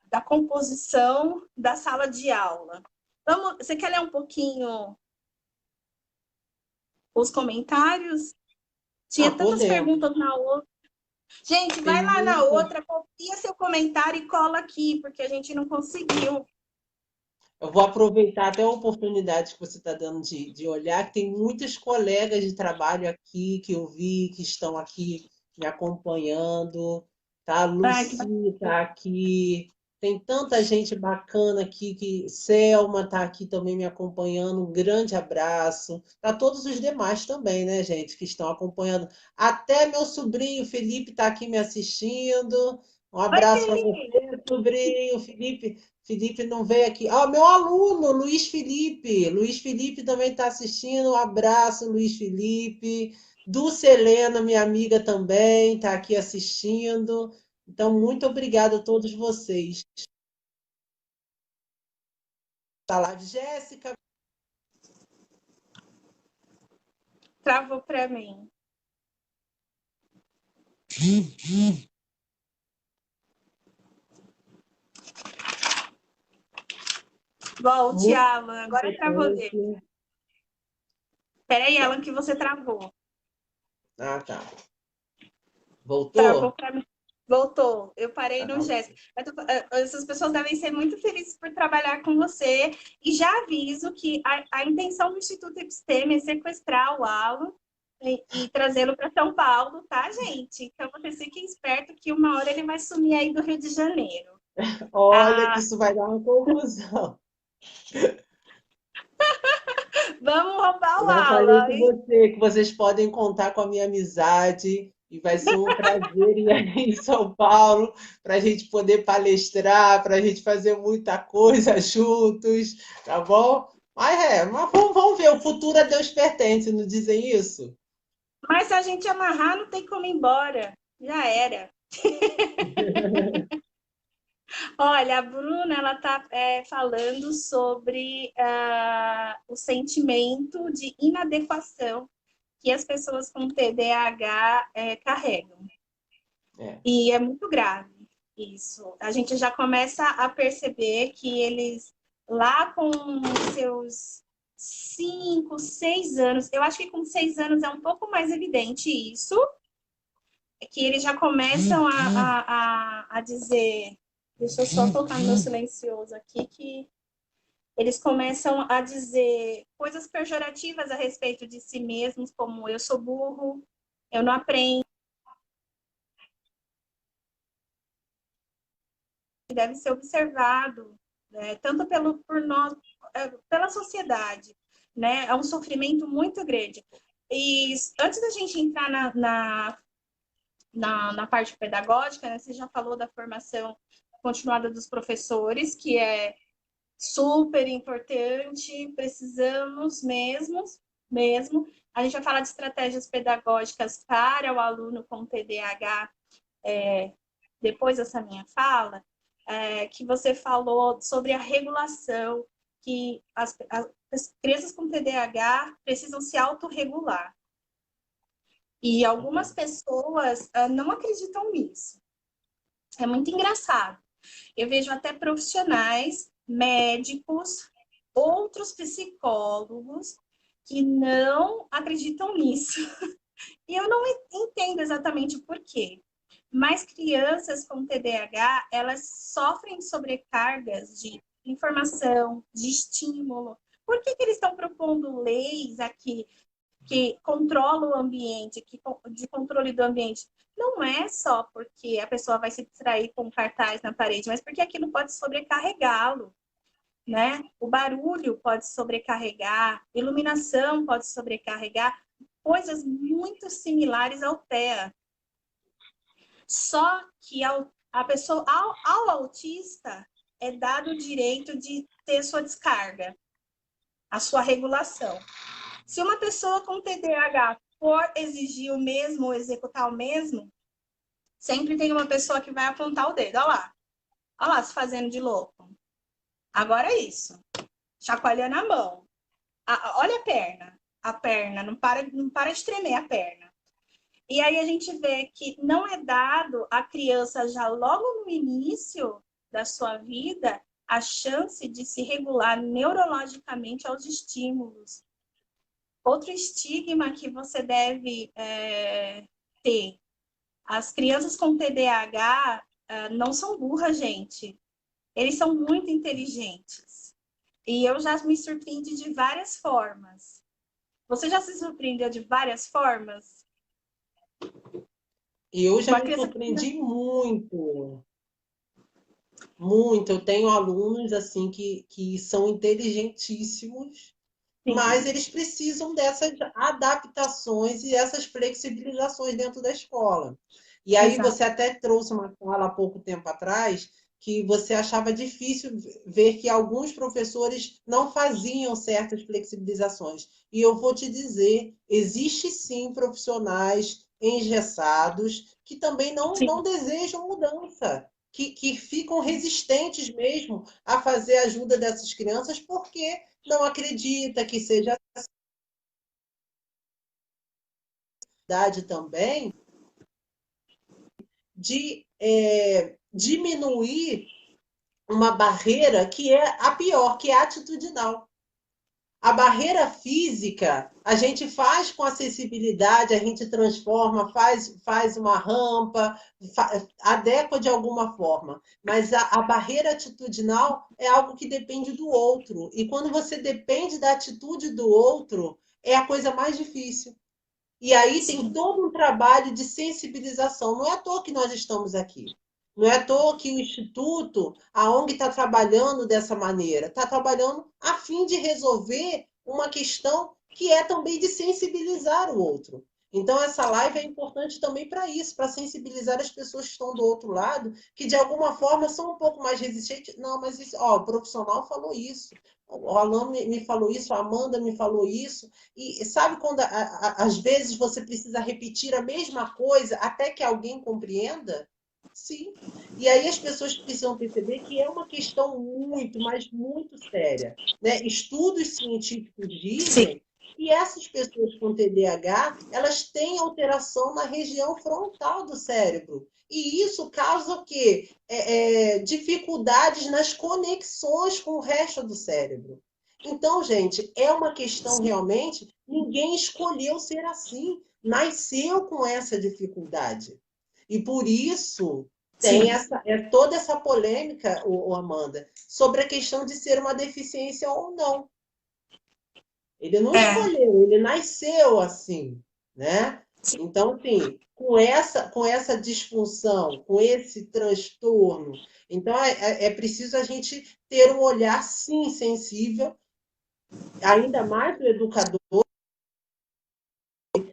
Da composição da sala de aula. Você quer ler um pouquinho os comentários?
Ah,
Tinha tantas
podemos.
perguntas na outra. Gente,
Tem
vai lá na
muita.
outra, copia seu comentário e cola aqui, porque a gente não conseguiu.
Eu vou aproveitar até a oportunidade que você está dando de olhar, que tem muitos colegas de trabalho aqui que eu vi, que estão aqui me acompanhando, tá?
Ai, que
Luci está aqui, tem tanta gente bacana aqui, que Selma está aqui também me acompanhando, um grande abraço. Para todos os demais também, né, gente, que estão acompanhando. Até meu sobrinho Felipe está aqui me assistindo. Um
Oi,
abraço para
Felipe.
você, sobrinho Felipe. Felipe não veio aqui. Ah, meu aluno, Luiz Felipe. Luiz Felipe também está assistindo. Um abraço, Luiz Felipe. Dulce Helena, minha amiga também, está aqui assistindo. Então, muito obrigada a todos vocês. Tá lá, Jéssica.
Travou para mim. Volte,
Muito
Alan. Agora travou dele.
importante.
Peraí, Alan, que você travou.
Ah, tá.
Travou
Voltou?
para mim. Voltou. Eu parei no
Ah,
gesto. Essas pessoas devem ser muito felizes por trabalhar com você. E já aviso que a intenção do Instituto Episteme é sequestrar o Alan e trazê-lo para São Paulo, tá, gente? Então, vocês fiquem espertos que uma hora ele vai sumir aí do Rio de Janeiro.
Olha que
Ah,
isso vai dar uma confusão.
vamos roubar
Eu
o
já falei
Alan,
com
hein?
você que vocês podem contar com a minha amizade e vai ser um prazer ir aí em São Paulo para a gente poder palestrar, para a gente fazer muita coisa juntos, tá bom? Mas vamos ver, o futuro a Deus pertence, não dizem isso?
Mas se a gente amarrar, não tem como ir embora. Já era. Olha, a Bruna, ela está falando sobre o sentimento de inadequação que as pessoas com TDAH carregam.
É.
E é muito grave isso. A gente já começa a perceber que eles, lá com seus 5, 6 anos, eu acho que com 6 anos é um pouco mais evidente isso, é que eles já começam a dizer. Deixa eu só colocar no meu silencioso aqui, que eles começam a dizer coisas pejorativas a respeito de si mesmos, como eu sou burro, eu não aprendo, deve ser observado, né, tanto por nós, pela sociedade, né? É um sofrimento muito grande. E antes da gente entrar na parte pedagógica, né, você já falou da formação continuada dos professores, que é super importante, precisamos mesmo. A gente vai falar de estratégias pedagógicas para o aluno com TDAH depois dessa minha fala, que você falou sobre a regulação, que as crianças com TDAH precisam se autorregular. E algumas pessoas não acreditam nisso. É muito engraçado. Eu vejo até profissionais, médicos, outros psicólogos que não acreditam nisso. E eu não entendo exatamente por quê. Mas crianças com TDAH, elas sofrem sobrecargas de informação, de estímulo. Por que eles estão propondo leis aqui que controlam o ambiente, de controle do ambiente? Não é só porque a pessoa vai se distrair com um cartaz na parede, mas porque aquilo pode sobrecarregá-lo, né? O barulho pode sobrecarregar, iluminação pode sobrecarregar, coisas muito similares ao TEA. Só que a pessoa, ao autista, é dado o direito de ter sua descarga, a sua regulação. Se uma pessoa com TDAH for exigir o mesmo ou executar o mesmo, sempre tem uma pessoa que vai apontar o dedo. Olha lá, se fazendo de louco. Agora é isso. Chacoalhando a mão. Olha a perna, não para de tremer a perna. E aí a gente vê que não é dado à criança já logo no início da sua vida a chance de se regular neurologicamente aos estímulos. Outro estigma que você deve ter: as crianças com TDAH não são burras, gente. Eles são muito inteligentes. E eu já me surpreendi de várias formas. Você já se surpreendeu de várias formas?
E eu já
Uma
me
criança que...
surpreendi muito, muito. Eu tenho alunos assim que são inteligentíssimos, mas
Sim,
eles precisam dessas adaptações e essas flexibilizações dentro da escola. E aí
exato.
você até trouxe uma fala há pouco tempo atrás que você achava difícil ver que alguns professores não faziam certas flexibilizações. E eu vou te dizer, existe sim profissionais engessados que também não
Sim,
desejam mudança, que ficam resistentes mesmo a fazer a ajuda dessas crianças porque não acredita que seja verdade também de diminuir uma barreira que é a pior, que é atitudinal. A barreira física a gente faz com acessibilidade, a gente transforma, faz uma rampa, adequa de alguma forma. Mas a barreira atitudinal é algo que depende do outro. E quando você depende da atitude do outro, é a coisa mais difícil. E aí tem
sim.
todo um trabalho de sensibilização. Não é à toa que nós estamos aqui. Não é à toa que o Instituto, a ONG está trabalhando dessa maneira, está trabalhando a fim de resolver uma questão que é também de sensibilizar o outro. Então, essa live é importante também para isso, para sensibilizar as pessoas que estão do outro lado, que de alguma forma são um pouco mais resistentes. Não, mas isso, ó, o profissional falou isso, o Alan me falou isso, a Amanda me falou isso. E sabe quando às vezes você precisa repetir a mesma coisa até que alguém compreenda? Sim. E aí as pessoas precisam perceber que é uma questão muito, mas muito séria, né? Estudos científicos
Sim.
dizem que essas pessoas com TDAH, elas têm alteração na região frontal do cérebro. E isso causa o quê? Dificuldades nas conexões com o resto do cérebro. Então, gente, é uma questão realmente, ninguém escolheu ser assim, nasceu com essa dificuldade. E por isso tem
Sim.
toda essa polêmica, Amanda, sobre a questão de ser uma deficiência ou não. Ele não
É.
escolheu, ele nasceu assim, né? Então, assim, com essa disfunção, com esse transtorno, então é preciso a gente ter um olhar, sim, sensível, ainda mais do educador.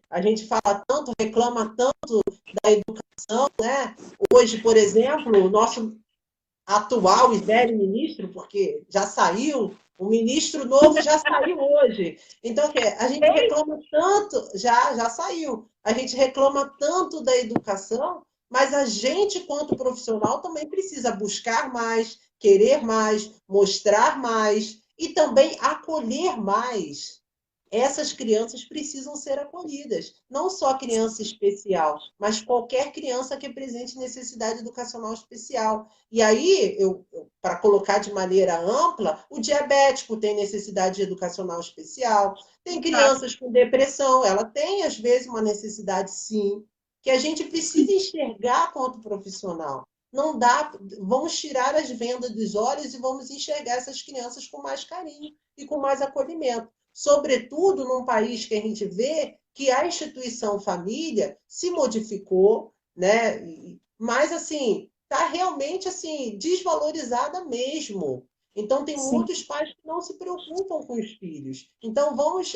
A gente fala tanto, reclama tanto da educação, né? Hoje, por exemplo, o nosso atual e velho ministro, porque já saiu, o ministro novo já saiu hoje. Então, a gente reclama tanto, já saiu, a gente reclama tanto da educação, mas a gente, quanto profissional, também precisa buscar mais, querer mais, mostrar mais e também acolher mais. Essas crianças precisam ser acolhidas. Não só a criança especial, mas qualquer criança que apresente necessidade educacional especial. E aí, para colocar de maneira ampla, o diabético tem necessidade educacional especial, tem crianças com depressão, ela tem, às vezes, uma necessidade, sim, que a gente precisa enxergar quanto profissional. Não dá, vamos tirar as vendas dos olhos e vamos enxergar essas crianças com mais carinho e com mais acolhimento, sobretudo num país que a gente vê que a instituição família se modificou, né? Mas assim, está realmente assim desvalorizada mesmo. Então tem
Sim.
muitos pais que não se preocupam com os filhos. Então vamos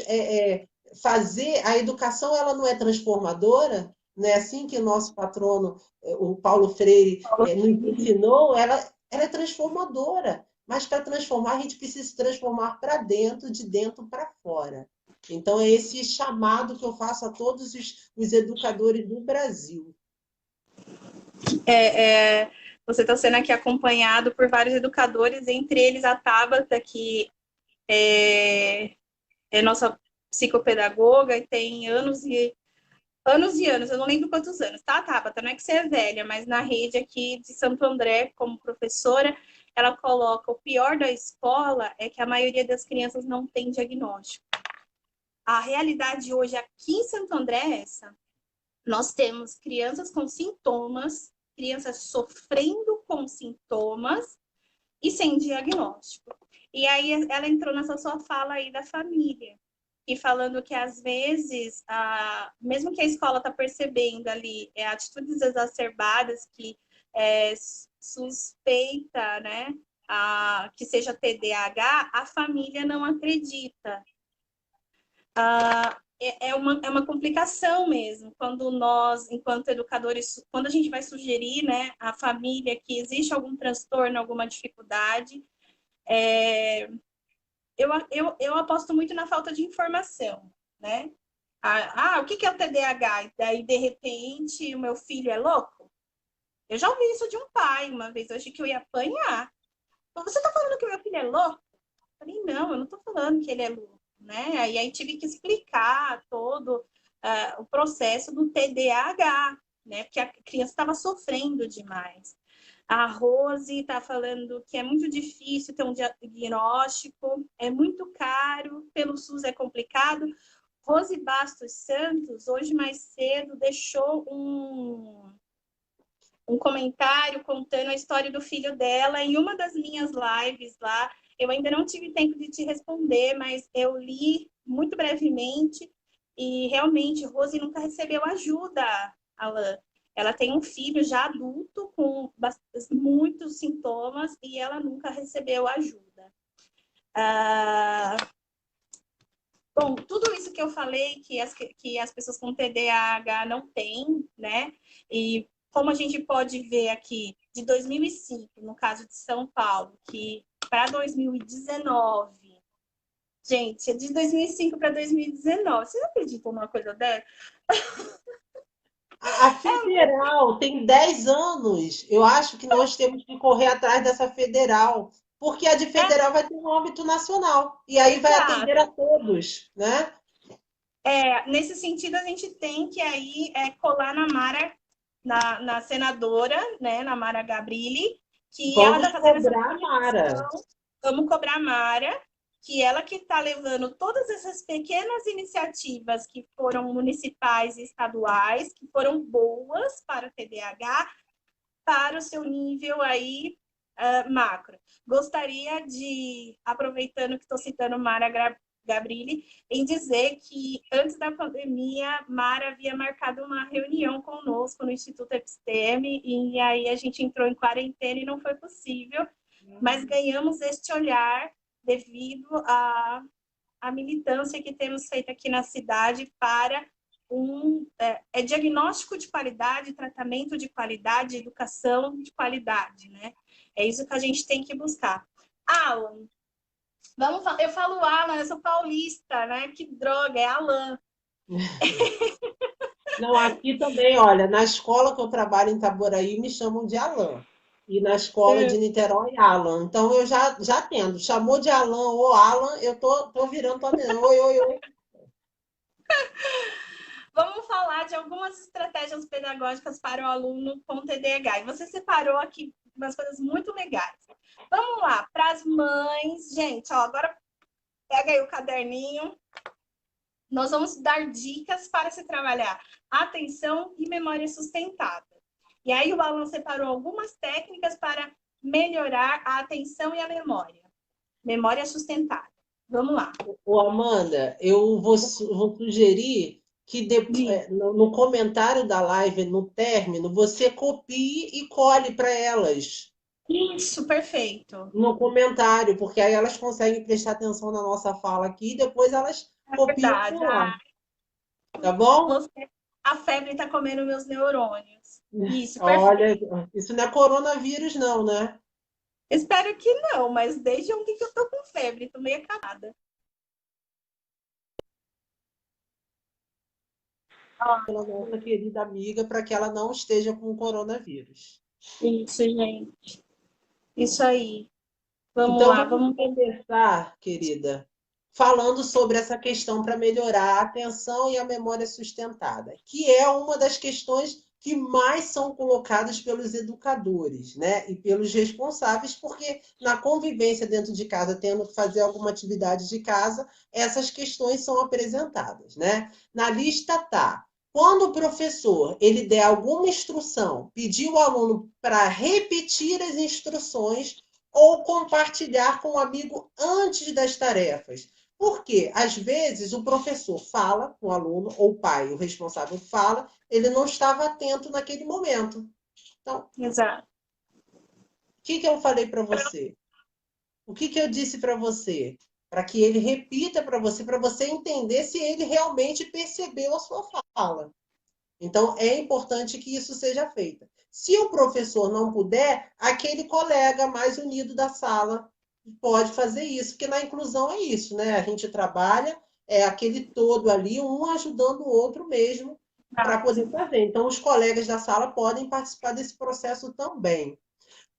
fazer a educação, ela não é transformadora, né? Assim que o nosso patrono, o Paulo Freire, nos ensinou, ela é transformadora. Mas para transformar, a gente precisa se transformar para dentro, de dentro para fora. Então, é esse chamado que eu faço a todos os educadores do Brasil.
Você está sendo aqui acompanhado por vários educadores, entre eles a Tabata, que é nossa psicopedagoga e tem anos e anos, eu não lembro quantos anos, tá, Tabata? Não é que você é velha, mas na rede aqui de Santo André, como professora, ela coloca o pior da escola é que a maioria das crianças não tem diagnóstico. A realidade hoje aqui em Santo André é essa. Nós temos crianças com sintomas, crianças sofrendo com sintomas e sem diagnóstico. E aí ela entrou nessa sua fala aí da família, e falando que às vezes, mesmo que a escola está percebendo ali atitudes exacerbadas que suspeita, né, que seja TDAH, a família não acredita. É uma complicação mesmo, quando nós, enquanto educadores, quando a gente vai sugerir, né, à família que existe algum transtorno, alguma dificuldade, eu aposto muito na falta de informação, né? O que é o TDAH? E daí, de repente, o meu filho é louco? Eu já ouvi isso de um pai uma vez, eu achei que eu ia apanhar. Você está falando que o meu filho é louco? Eu falei, não, eu não estou falando que ele é louco, né? E aí tive que explicar todo o processo do TDAH, né? Porque a criança estava sofrendo demais. A Rose está falando que é muito difícil ter um diagnóstico, é muito caro, pelo SUS é complicado. Rose Bastos Santos, hoje mais cedo, deixou um comentário contando a história do filho dela em uma das minhas lives lá. Eu ainda não tive tempo de te responder, mas eu li muito brevemente e realmente Rose nunca recebeu ajuda, Alan. Ela tem um filho já adulto com muitos sintomas e ela nunca recebeu ajuda. Bom, tudo isso que eu falei que as pessoas com TDAH não têm, né? E como a gente pode ver aqui, de 2005, no caso de São Paulo, que para 2019, gente, é de 2005 para 2019. Vocês acreditam numa coisa dessa?
A federal tem 10 anos. Eu acho que nós temos que correr atrás dessa federal, porque a de federal vai ter um âmbito nacional e aí vai atender a todos, né?
Nesse sentido, a gente tem que aí colar na Mara, na senadora, né, na Mara Gabrilli, que ela
Vamos
está fazendo essa
cobrar a Mara.
Vamos cobrar a Mara, que ela que está levando todas essas pequenas iniciativas que foram municipais e estaduais, que foram boas para o TDAH, para o seu nível aí macro. Gostaria de, aproveitando que estou citando Mara Gabrilli, em dizer que antes da pandemia, Mara havia marcado uma reunião conosco no Instituto Episteme, e aí a gente entrou em quarentena e não foi possível, mas ganhamos este olhar devido à militância que temos feito aqui na cidade para diagnóstico de qualidade, tratamento de qualidade, educação de qualidade, né? É isso que a gente tem que buscar. Alan, eu falo Alan, eu sou paulista, né? Que droga, é Alan.
Não, aqui também, olha, na escola que eu trabalho em Itaboraí me chamam de Alan. E na escola de Niterói, Alan. Então eu já tendo. Chamou de Alan ou Alan, eu tô virando, tô virando. Oi, oi, oi.
Vamos falar de algumas estratégias pedagógicas para o aluno com TDAH. E você separou aqui umas coisas muito legais. Vamos lá, para as mães. Gente, ó, agora pega aí o caderninho. Nós vamos dar dicas para se trabalhar atenção e memória sustentada. E aí o Alan separou algumas técnicas para melhorar a atenção e a memória. Memória sustentada. Vamos lá.
Ô, Amanda, eu vou sugerir que no comentário da live, no término, você copie e cole para elas.
Isso, perfeito.
No comentário, porque aí elas conseguem prestar atenção na nossa fala aqui e depois elas
É
copiam
verdade.
por lá. Tá bom?
A febre está comendo meus neurônios. Isso, perfeito.
Olha, isso não é coronavírus, não, né?
Espero que não, mas desde ontem que eu tô com febre, tô meio acabada.
Pela nossa querida amiga, para que ela não esteja com o coronavírus.
Isso, gente. Isso aí. Vamos
Então,
lá,
vamos começar, querida, falando sobre essa questão para melhorar a atenção e a memória sustentada, que é uma das questões que mais são colocadas pelos educadores, né? E pelos responsáveis, porque na convivência dentro de casa, tendo que fazer alguma atividade de casa, essas questões são apresentadas, né? Na lista tá. Quando o professor ele der alguma instrução, pedir o aluno para repetir as instruções ou compartilhar com o amigo antes das tarefas. Porque, às vezes, o professor fala com o aluno, ou o pai, o responsável fala, ele não estava atento naquele momento. Então,
exato.
o que eu falei para você? O que eu disse para você? Para que ele repita para você entender se ele realmente percebeu a sua fala. Então, é importante que isso seja feito. Se o professor não puder, aquele colega mais unido da sala pode fazer isso, porque na inclusão é isso, né? A gente trabalha, é aquele todo ali, um ajudando o outro mesmo para poder fazer. Então, os colegas da sala podem participar desse processo também.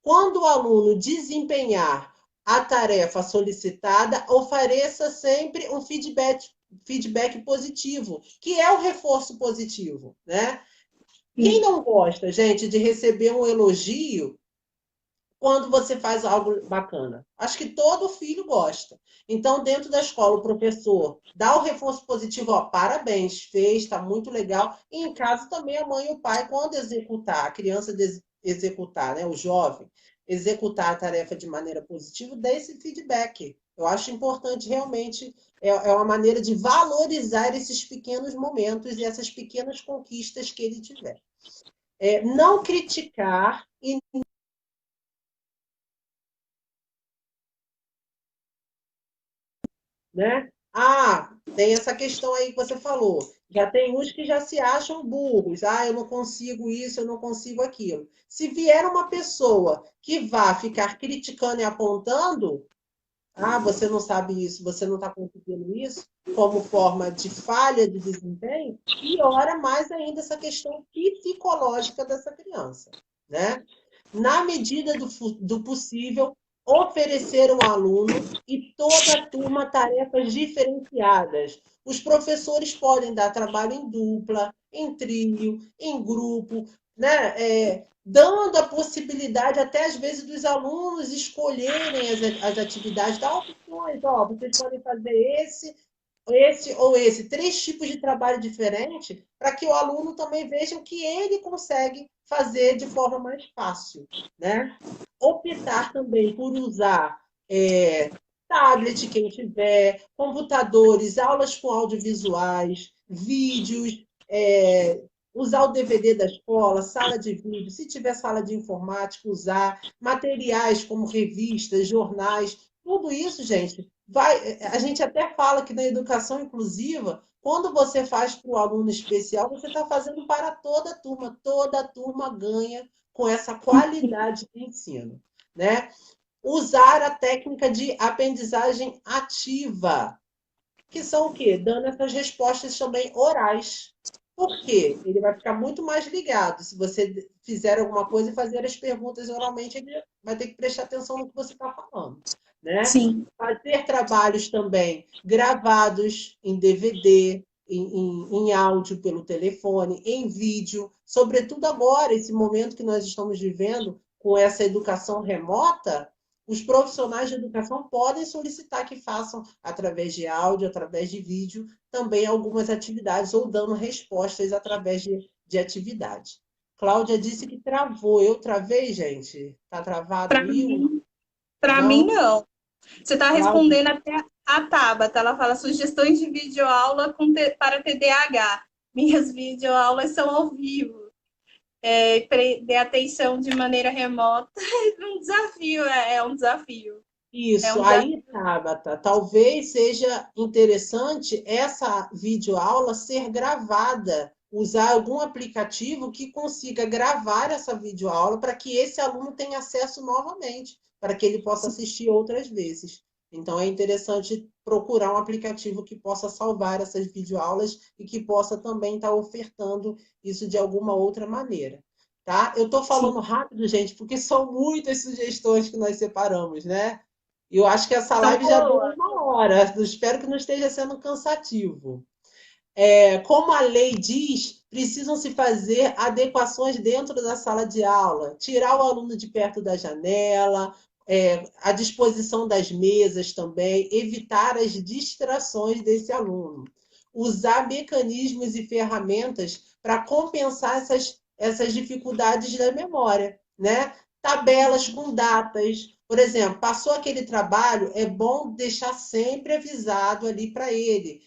Quando o aluno desempenhar a tarefa solicitada, ofereça sempre um feedback positivo, que é o reforço positivo, né? Quem não gosta, gente, de receber um elogio quando você faz algo bacana? Acho que todo filho gosta. Então, dentro da escola, o professor dá o reforço positivo, ó, parabéns, fez, está muito legal. E em casa também a mãe e o pai, quando executar, a criança executar, né, o jovem, executar a tarefa de maneira positiva, dê esse feedback. Eu acho importante realmente, é uma maneira de valorizar esses pequenos momentos e essas pequenas conquistas que ele tiver. não criticar e, né? Ah, tem essa questão aí que você falou. Já tem uns que já se acham burros. Ah, eu não consigo isso, eu não consigo aquilo. Se vier uma pessoa que vá ficar criticando e apontando, ah, você não sabe isso, você não está conseguindo isso, como forma de falha de desempenho, piora mais ainda essa questão psicológica dessa criança, né? Na medida do possível, oferecer ao aluno e toda a turma tarefas diferenciadas. Os professores podem dar trabalho em dupla, em trio, em grupo, né? Dando a possibilidade, até às vezes, dos alunos escolherem as atividades, dar opções, ó, vocês podem fazer esse ou esse, três tipos de trabalho diferentes, para que o aluno também veja o que ele consegue fazer de forma mais fácil, né? Optar também por usar tablet, quem tiver, computadores, aulas com audiovisuais, vídeos, usar o DVD da escola, sala de vídeo, se tiver sala de informática, usar materiais como revistas, jornais, tudo isso, gente, a gente até fala que na educação inclusiva, quando você faz para o aluno especial, você está fazendo para toda a turma ganha com essa qualidade de ensino, né? Usar a técnica de aprendizagem ativa, que são o quê? Dando essas respostas também orais. Por quê? Ele vai ficar muito mais ligado. Se você fizer alguma coisa e fazer as perguntas oralmente, ele vai ter que prestar atenção no que você está falando, né?
Sim.
Fazer trabalhos também gravados em DVD, em áudio pelo telefone, em vídeo, sobretudo agora, esse momento que nós estamos vivendo com essa educação remota, os profissionais de educação podem solicitar que façam, através de áudio, através de vídeo, também algumas atividades ou dando respostas através de atividade. Cláudia disse que travou. Eu travei, gente? Está travado
Para
aí?
mim, para mim
Não?
não. Você está
Cláudia?
respondendo até a Tabata. Ela fala sugestões de videoaula para TDAH. Minhas videoaulas são ao vivo. De atenção de maneira remota. É um desafio, é um desafio. É
Isso,
um desafio.
aí, Tabata, talvez seja interessante essa videoaula ser gravada, usar algum aplicativo que consiga gravar essa videoaula para que esse aluno tenha acesso novamente, para que ele possa assistir outras vezes. Então, é interessante procurar um aplicativo que possa salvar essas videoaulas e que possa também estar ofertando isso de alguma outra maneira. Tá? Eu estou
Sim.
falando rápido, gente, porque são muitas sugestões que nós separamos, né? Eu acho que essa
Então,
live já deu
boa.
1 hora. Eu espero que não esteja sendo cansativo. Como a lei diz, precisam se fazer adequações dentro da sala de aula, tirar o aluno de perto da janela, a disposição das mesas também, evitar as distrações desse aluno, usar mecanismos e ferramentas para compensar essas dificuldades da memória, né? Tabelas com datas. Por exemplo, passou aquele trabalho, é bom deixar sempre avisado ali para ele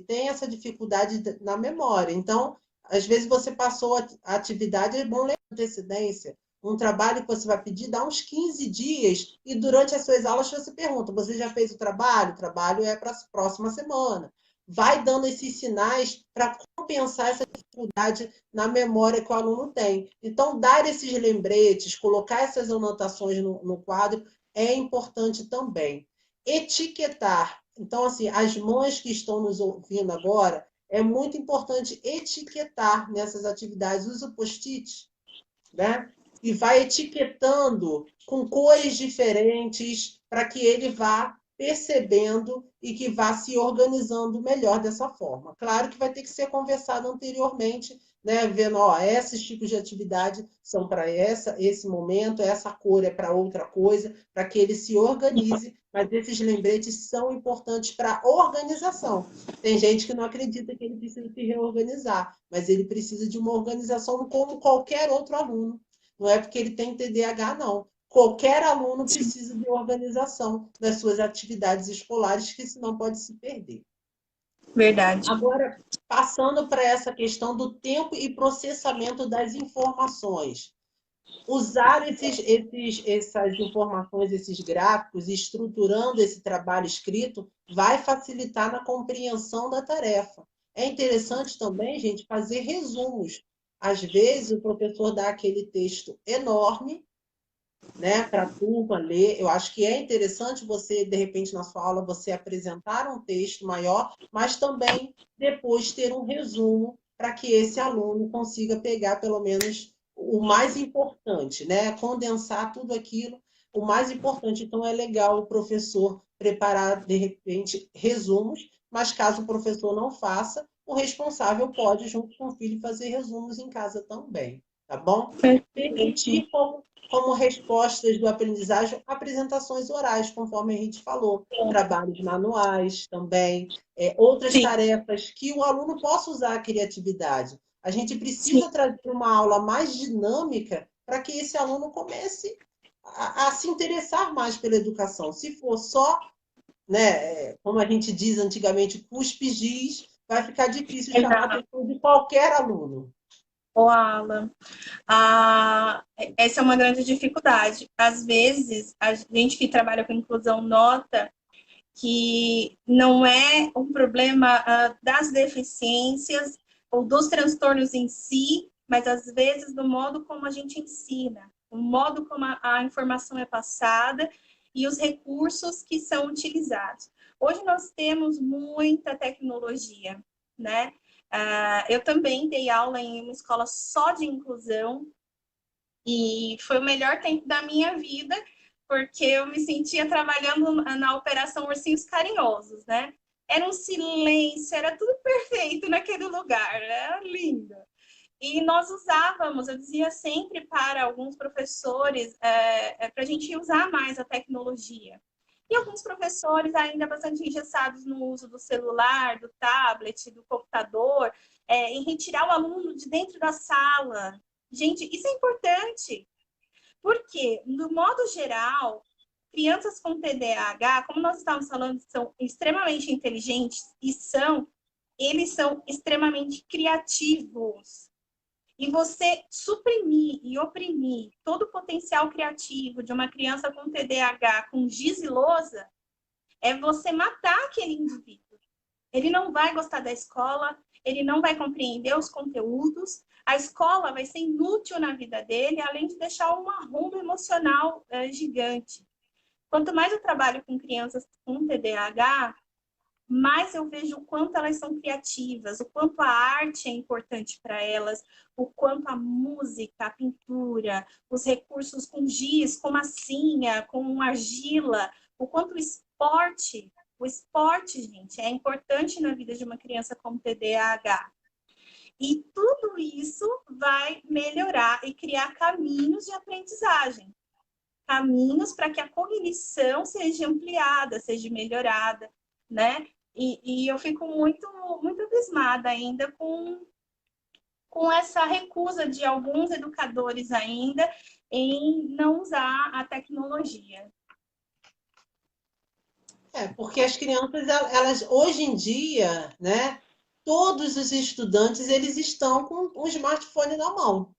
tem essa dificuldade na memória. Então, às vezes você passou a atividade, é bom ler antecedência. Um trabalho que você vai pedir dá uns 15 dias e durante as suas aulas você pergunta: você já fez o trabalho? O trabalho é para a próxima semana. Vai dando esses sinais para compensar essa dificuldade na memória que o aluno tem. Então, dar esses lembretes, colocar essas anotações no quadro é importante também. Etiquetar. Então, assim, as mães que estão nos ouvindo agora, é muito importante etiquetar nessas atividades. Usa o post-it, né? E vai etiquetando com cores diferentes para que ele vá percebendo e que vá se organizando melhor dessa forma. Claro que vai ter que ser conversado anteriormente, né? Vendo, ó, esses tipos de atividade são para esse momento, essa cor é para outra coisa, para que ele se organize, mas esses lembretes são importantes para a organização. Tem gente que não acredita que ele precisa se reorganizar, mas ele precisa de uma organização como qualquer outro aluno. Não é porque ele tem TDAH, não. Qualquer aluno precisa de organização nas suas atividades escolares, que senão pode se perder.
Verdade.
Agora, passando para essa questão do tempo e processamento das informações. Usar essas informações, esses gráficos, estruturando esse trabalho escrito, vai facilitar na compreensão da tarefa. É interessante também, gente, fazer resumos. Às vezes, o professor dá aquele texto enorme, né, para a turma ler. Eu acho que é interessante você, de repente, na sua aula, você apresentar um texto maior, mas também depois ter um resumo para que esse aluno consiga pegar pelo menos o mais importante, né? Condensar tudo aquilo, o mais importante. Então, é legal o professor preparar, de repente, resumos, mas caso o professor não faça, o responsável pode, junto com o filho, fazer resumos em casa também, tá bom?
Perfeito.
Permitir como respostas do aprendizagem, apresentações orais, conforme a gente falou, trabalhos manuais também, outras
Sim,
tarefas que o aluno possa usar a criatividade. A gente
sim.
precisa trazer uma aula mais dinâmica para que esse aluno comece a se interessar mais pela educação. Se for só, né, como a gente diz antigamente, cuspes, vai ficar difícil chamar a
Exato.
atenção de qualquer aluno.
Ô, Alan, essa é uma grande dificuldade. Às vezes, a gente que trabalha com inclusão nota que não é um problema das deficiências ou dos transtornos em si, mas às vezes do modo como a gente ensina, o modo como a informação é passada e os recursos que são utilizados. Hoje nós temos muita tecnologia, né? Eu também dei aula em uma escola só de inclusão e foi o melhor tempo da minha vida, porque eu me sentia trabalhando na Operação Ursinhos Carinhosos, né? Era um silêncio, era tudo perfeito naquele lugar, era lindo. E nós usávamos, eu dizia sempre para alguns professores, para a gente usar mais a tecnologia. E alguns professores ainda bastante engessados no uso do celular, do tablet, do computador, em retirar o aluno de dentro da sala. Gente, isso é importante, porque, no modo geral, crianças com TDAH, como nós estávamos falando, são extremamente inteligentes e eles são extremamente criativos. E você suprimir e oprimir todo o potencial criativo de uma criança com TDAH, com giz e lousa, é você matar aquele indivíduo. Ele não vai gostar da escola, ele não vai compreender os conteúdos, a escola vai ser inútil na vida dele, além de deixar um arrumo emocional gigante. Quanto mais eu trabalho com crianças com TDAH, mais eu vejo o quanto elas são criativas, o quanto a arte é importante para elas, o quanto a música, a pintura, os recursos com giz, com massinha, com argila, o quanto o esporte, gente, é importante na vida de uma criança com TDAH. E tudo isso vai melhorar e criar caminhos de aprendizagem, caminhos para que a cognição seja ampliada, seja melhorada, né? E eu fico muito abismada ainda com essa recusa de alguns educadores ainda em não usar a tecnologia.
Porque as crianças, elas hoje em dia, né, todos os estudantes, eles estão com um smartphone na mão.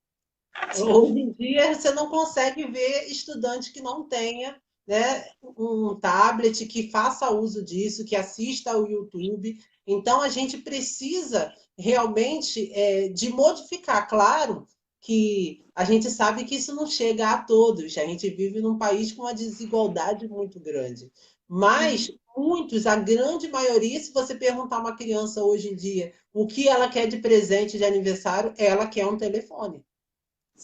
Hoje em dia, você não consegue ver estudante que não tenha, né, um tablet, que faça uso disso, que assista ao YouTube. Então, a gente precisa realmente de modificar. Claro que a gente sabe que isso não chega a todos. A gente vive num país com uma desigualdade muito grande. Mas muitos, a grande maioria, se você perguntar a uma criança hoje em dia o que ela quer de presente de aniversário, ela quer um telefone.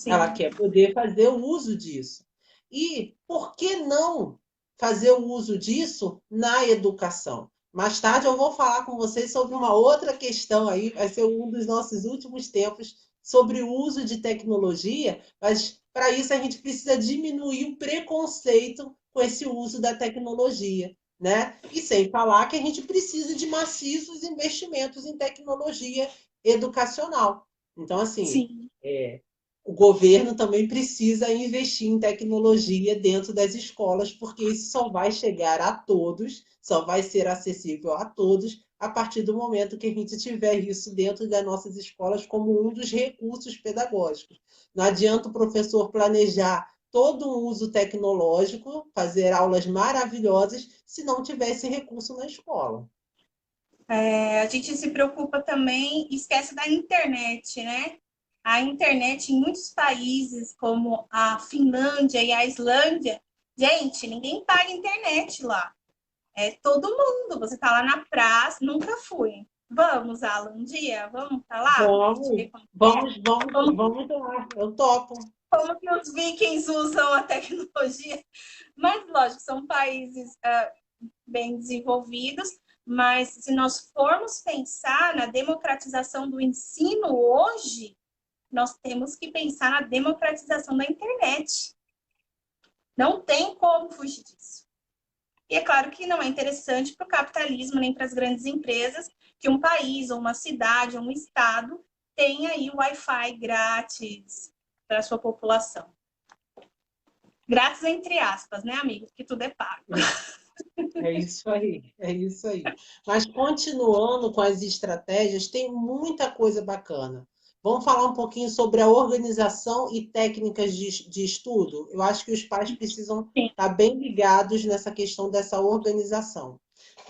Ela
Sim,
quer poder fazer o uso disso. E por que não fazer o uso disso na educação? Mais tarde eu vou falar com vocês sobre uma outra questão aí, vai ser um dos nossos últimos tempos sobre o uso de tecnologia, mas para isso a gente precisa diminuir o preconceito com esse uso da tecnologia, né? E sem falar que a gente precisa de maciços investimentos em tecnologia educacional. Então, assim,
sim.
o governo também precisa investir em tecnologia dentro das escolas, porque isso só vai chegar a todos, só vai ser acessível a todos a partir do momento que a gente tiver isso dentro das nossas escolas como um dos recursos pedagógicos. Não adianta o professor planejar todo um uso tecnológico, fazer aulas maravilhosas, se não tiver esse recurso na escola.
A gente se preocupa também, esquece da internet, né? A internet em muitos países, como a Finlândia e a Islândia, gente, ninguém paga internet lá. É todo mundo. Você tá lá na praça, nunca fui. Vamos, Alan, um dia? Vamos pra lá? Pra gente
Vamos,
ver como é.
vamos, vamos,
Como,
vamos lá, eu topo.
como que os vikings usam a tecnologia. Mas, lógico, são países bem desenvolvidos, mas se nós formos pensar na democratização do ensino hoje, nós temos que pensar na democratização da internet. Não tem como fugir disso. E é claro que não é interessante para o capitalismo nem para as grandes empresas que um país, ou uma cidade, ou um estado tenha aí o Wi-Fi grátis para a sua população. Grátis entre aspas, né, amigos? Que tudo é pago.
É isso aí, é isso aí. Mas continuando com as estratégias, tem muita coisa bacana. Vamos falar um pouquinho sobre a organização e técnicas de estudo? Eu acho que os pais precisam
Sim.
estar bem ligados nessa questão dessa organização.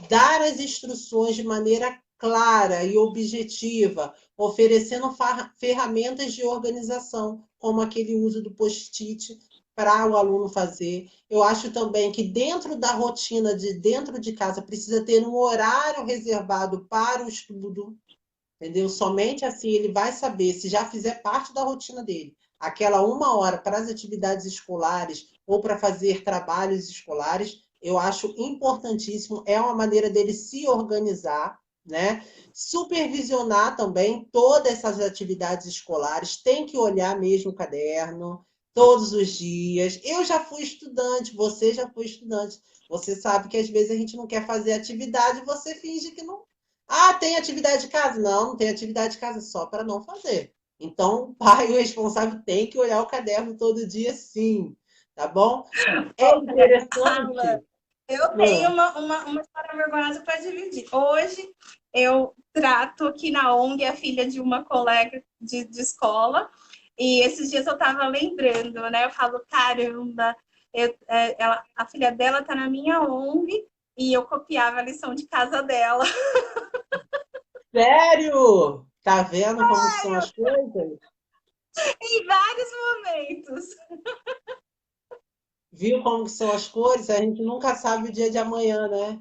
Dar as instruções de maneira clara e objetiva, oferecendo ferramentas de organização, como aquele uso do post-it para o aluno fazer. Eu acho também que dentro da rotina de dentro de casa precisa ter um horário reservado para o estudo, entendeu? Somente assim ele vai saber se já fizer parte da rotina dele, aquela 1 hora para as atividades escolares ou para fazer trabalhos escolares, eu acho importantíssimo, é uma maneira dele se organizar, né? Supervisionar também todas essas atividades escolares, tem que olhar mesmo o caderno, todos os dias. Eu já fui estudante, você já foi estudante. Você sabe que às vezes a gente não quer fazer atividade, você finge que não. Ah, tem atividade de casa? Não, não tem atividade de casa, só para não fazer. Então, o pai, o responsável, tem que olhar o caderno todo dia, sim. Tá bom? É
Aula.
interessante.
Eu tenho
Ah,
uma história vergonhosa para dividir. Hoje, eu trato aqui na ONG a filha de uma colega de escola, e esses dias eu estava lembrando, né? Eu falo, caramba, a filha dela está na minha ONG e eu copiava a lição de casa dela.
sério? Tá vendo como são as coisas?
Em vários momentos.
Viu como são as coisas? A gente nunca sabe o dia de amanhã, né?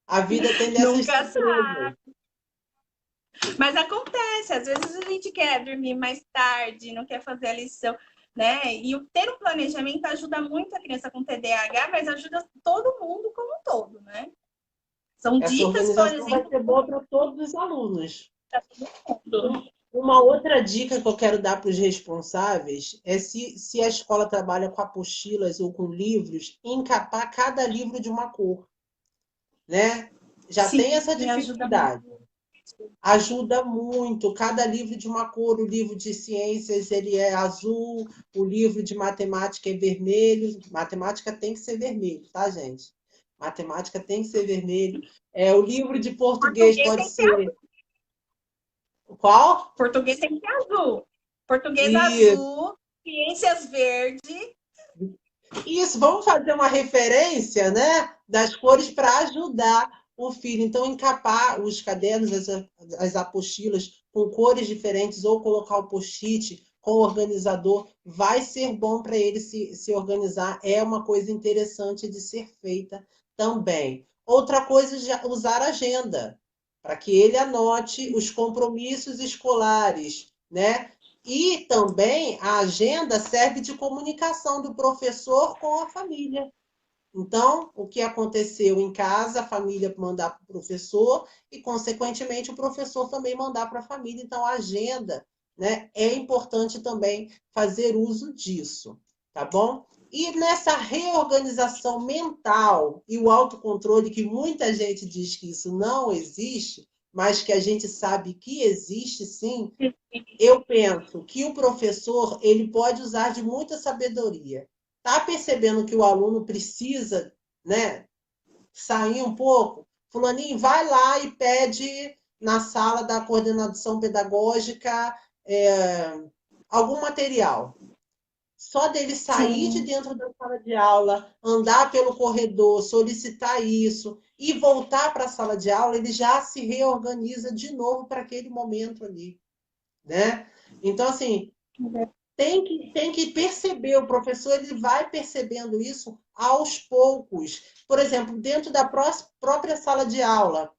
A vida tem dessas
Nunca
surpresas.
sabe. Mas acontece, às vezes a gente quer dormir mais tarde, não quer fazer a lição, né? E o ter um planejamento ajuda muito a criança com TDAH, mas ajuda todo mundo como um todo, né? São
Essa
dicas, por
organização vai
exemplo,
ser boa para todos os alunos.
para todo mundo.
Uma outra dica que eu quero dar para os responsáveis é se a escola trabalha com apostilas ou com livros, encapar cada livro de uma cor, né? Já
Sim,
tem essa
ajuda muito.
dificuldade. Ajuda muito. Cada livro de uma cor, o livro de ciências ele é azul, o livro de matemática é vermelho. Matemática tem que ser vermelho, tá, gente? Matemática tem que ser vermelho. O livro de português
Português
pode
tem que ser,
ser qual?
português tem que ser azul. Português
Isso.
azul, ciências verde.
Isso, vamos fazer uma referência, né, das cores para ajudar o filho. Então, encapar os cadernos, as apostilas com cores diferentes ou colocar o post-it com o organizador vai ser bom para ele se organizar. É uma coisa interessante de ser feita também. Outra coisa é usar agenda, para que ele anote os compromissos escolares, né? E também a agenda serve de comunicação do professor com a família. Então, o que aconteceu em casa, a família mandar para o professor e, consequentemente, o professor também mandar para a família. Então, a agenda, né, é importante também fazer uso disso, tá bom? E nessa reorganização mental e o autocontrole, que muita gente diz que isso não existe, mas que a gente sabe que existe sim, eu penso que o professor ele pode usar de muita sabedoria. Está percebendo que o aluno precisa, né, sair um pouco? Fulaninho, vai lá e pede na sala da coordenação pedagógica algum material. Só dele sair de
Sim,
dentro da sala de aula, andar pelo corredor, solicitar isso e voltar para a sala de aula, ele já se reorganiza de novo para aquele momento ali, né? Então, assim, tem que perceber, o professor ele vai percebendo isso aos poucos. Por exemplo, dentro da própria sala de aula,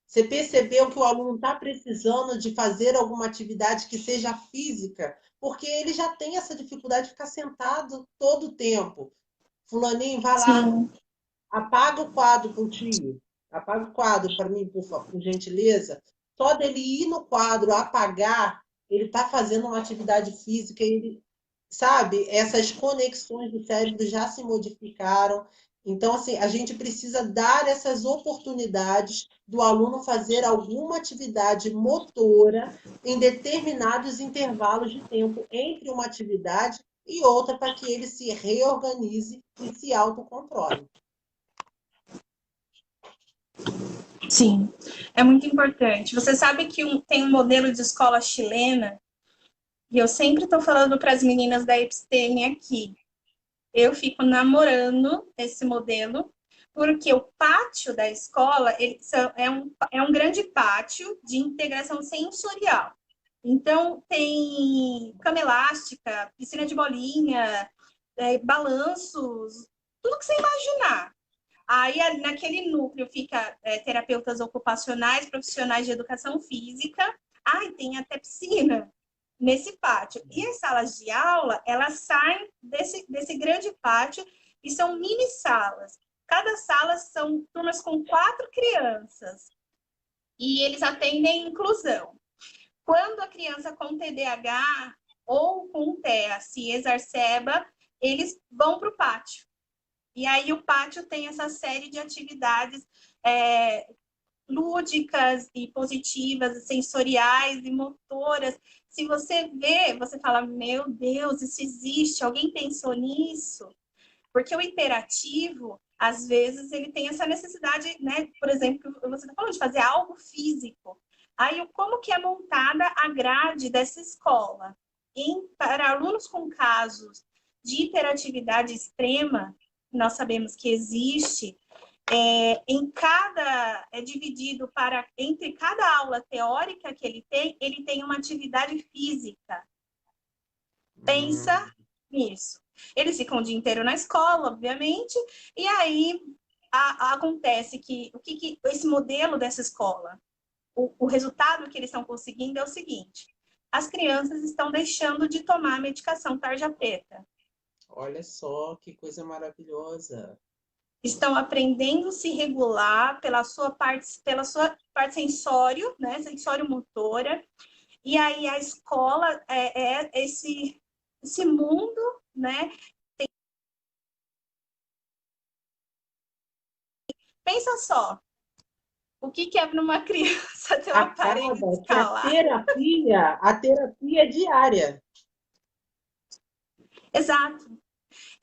você percebeu que o aluno está precisando de fazer alguma atividade que seja física, porque ele já tem essa dificuldade de ficar sentado todo o tempo. Fulaninho, vai lá,
sim,
apaga o quadro contigo. Apaga o quadro para mim, por gentileza. Só dele ir no quadro, apagar, ele está fazendo uma atividade física, ele, sabe, essas conexões do cérebro já se modificaram. Então, assim, a gente precisa dar essas oportunidades do aluno fazer alguma atividade motora em determinados intervalos de tempo entre uma atividade e outra para que ele se reorganize e se autocontrole.
sim. É muito importante. Você sabe que tem um modelo de escola chilena, e eu sempre estou falando para as meninas da Episteme aqui. Eu fico namorando esse modelo, porque o pátio da escola é um grande pátio de integração sensorial. Então, tem cama elástica, piscina de bolinha, balanços, tudo que você imaginar. Aí, naquele núcleo, fica terapeutas ocupacionais, profissionais de educação física. Ai, tem até piscina nesse pátio. E as salas de aula, elas saem desse grande pátio e são mini salas. Cada sala são turmas com 4 crianças. E eles atendem inclusão. Quando a criança com TDAH ou com TEA se exacerba, eles vão para o pátio. E aí o pátio tem essa série de atividades lúdicas e positivas, sensoriais e motoras. Se você vê, você fala, meu Deus, isso existe, alguém pensou nisso? Porque o hiperativo, às vezes, ele tem essa necessidade, né? Por exemplo, você está falando de fazer algo físico. Aí, como que é montada a grade dessa escola? Para alunos com casos de hiperatividade extrema, nós sabemos que existe, é dividido entre cada aula teórica que ele tem uma atividade física. Pensa nisso. Eles ficam o dia inteiro na escola, obviamente, e aí acontece que esse modelo dessa escola, o resultado que eles estão conseguindo é o seguinte: as crianças estão deixando de tomar medicação tarja preta.
Olha só que coisa maravilhosa.
Estão aprendendo a se regular pela sua parte sensório, né, sensório-motora, e aí a escola é esse mundo, né? Pensa só, o que é para uma criança ter uma parede de
Acaba que
escalar?
a terapia é diária.
Exato.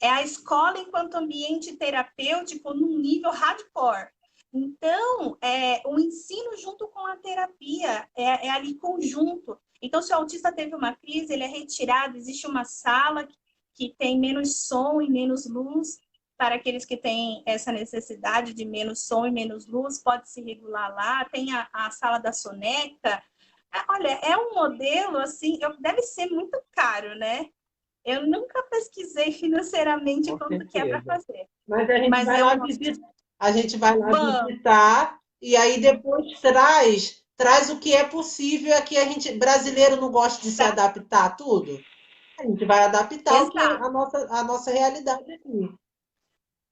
É a escola enquanto ambiente terapêutico num nível hardcore. Então, o ensino junto com a terapia é ali conjunto. Então, se o autista teve uma crise, ele é retirado, existe uma sala que tem menos som e menos luz, para aqueles que têm essa necessidade de menos som e menos luz, pode se regular lá. Tem a sala da soneca. Olha, é um modelo assim, deve ser muito caro, né? Eu nunca pesquisei financeiramente
Com
quanto que é para
certeza.
fazer,
Mas a gente
mas
vai
é
lá
um
visitar, a gente vai lá
vamos.
visitar e aí depois traz o que é possível. Aqui a gente brasileiro não gosta de se
Tá?
adaptar a tudo. A gente vai adaptar o que é
Exato,
a nossa realidade aqui.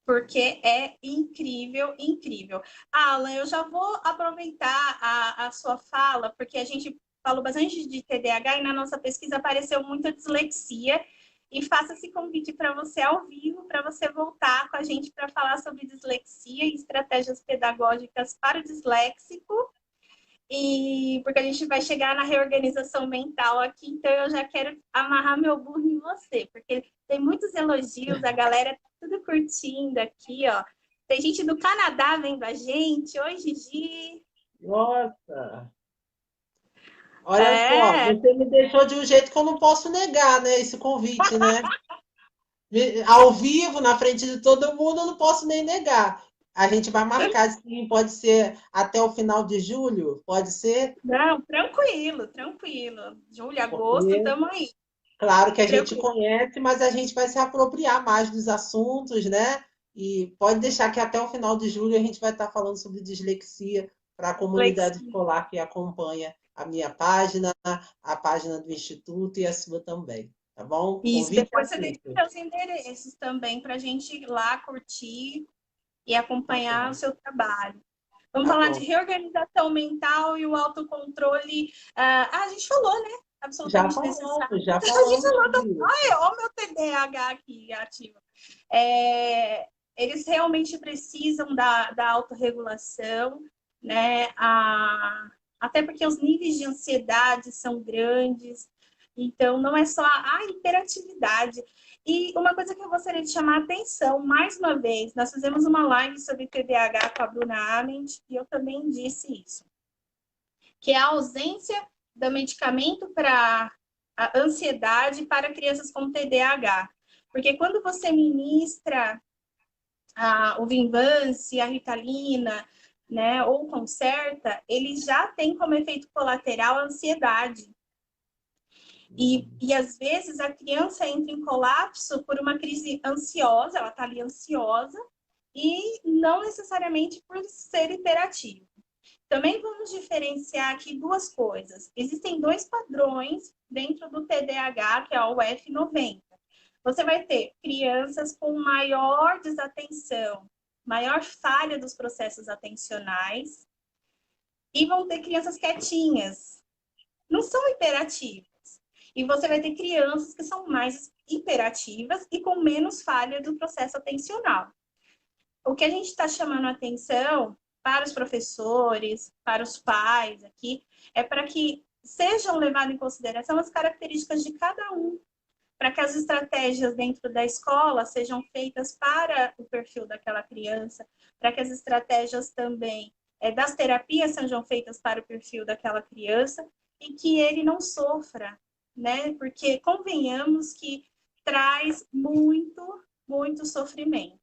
porque é incrível, incrível. Alan, eu já vou aproveitar a sua fala, porque a gente falou bastante de TDAH e na nossa pesquisa apareceu muita dislexia. E faço esse convite para você ao vivo, para você voltar com a gente para falar sobre dislexia e estratégias pedagógicas para o disléxico. E porque a gente vai chegar na reorganização mental aqui, então eu já quero amarrar meu burro em você, porque tem muitos elogios, a galera tá tudo curtindo aqui, ó. Tem gente do Canadá vendo a gente. Oi, Gigi.
Nossa! Olha só,
É,
você me deixou de um jeito que eu não posso negar, né? Esse convite, né? Ao vivo, na frente de todo mundo, eu não posso nem negar. A gente vai marcar, sim, pode ser até o final de julho, pode ser?
não, tranquilo, tranquilo. Julho, agosto,
Porque,
tamo aí.
claro que a gente
Tranquilo.
conhece, mas a gente vai se apropriar mais dos assuntos, né? E pode deixar que até o final de julho a gente vai estar falando sobre dislexia para a comunidade
Flexi.
escolar que acompanha a minha página, a página do Instituto e a sua também, tá bom?
Isso,
Convite
depois você deixa
aceito.
seus endereços também para a gente ir lá curtir e
Tá
acompanhar o
bom,
seu trabalho. Vamos
tá
falar de
bom.
reorganização mental e o autocontrole. A gente falou, né? Absolutamente necessário.
Já
A gente
falamos
falou,
sobre isso.
olha o meu TDAH aqui ativo. É, eles realmente precisam da autorregulação, né? Até porque os níveis de ansiedade são grandes. Então, não é só a hiperatividade. E uma coisa que eu gostaria de chamar a atenção, mais uma vez, nós fizemos uma live sobre TDAH com a Bruna Ament, e eu também disse isso, que é a ausência do medicamento para a ansiedade para crianças com TDAH. Porque quando você ministra o Vinvance, a Ritalina, né, ou Concerta, ele já tem como efeito colateral a ansiedade. E às vezes a criança entra em colapso por uma crise ansiosa, ela está ali ansiosa, e não necessariamente por ser hiperativo. Também vamos diferenciar aqui duas coisas. Existem dois padrões dentro do TDAH, que é o F90. Você vai ter crianças com maior desatenção, maior falha dos processos atencionais, e vão ter crianças quietinhas, não são hiperativas. E você vai ter crianças que são mais hiperativas e com menos falha do processo atencional. O que a gente está chamando a atenção para os professores, para os pais aqui, é para que sejam levadas em consideração as características de cada um, para que as estratégias dentro da escola sejam feitas para o perfil daquela criança, para que as estratégias também das terapias sejam feitas para o perfil daquela criança e que ele não sofra, né? Porque convenhamos que traz muito, muito sofrimento.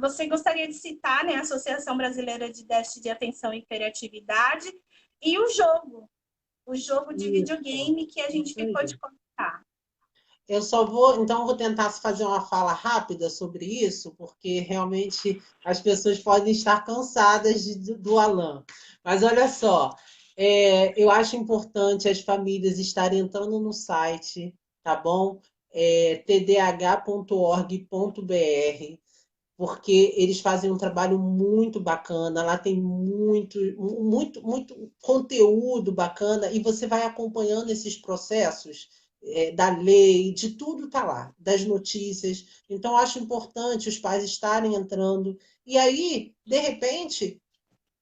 Você gostaria de citar, né, a Associação Brasileira de Déficit de Atenção e Hiperatividade e o jogo de
Isso,
videogame que a gente
isso
ficou
aí.
de comentar.
Eu só vou, então, vou tentar fazer uma fala rápida sobre isso, porque realmente as pessoas podem estar cansadas do Alan. Mas olha só, eu acho importante as famílias estarem entrando no site, tá bom? tdh.org.br, porque eles fazem um trabalho muito bacana, lá tem muito conteúdo bacana, e você vai acompanhando esses processos da lei, de tudo está lá, das notícias. Então, acho importante os pais estarem entrando, e aí, de repente,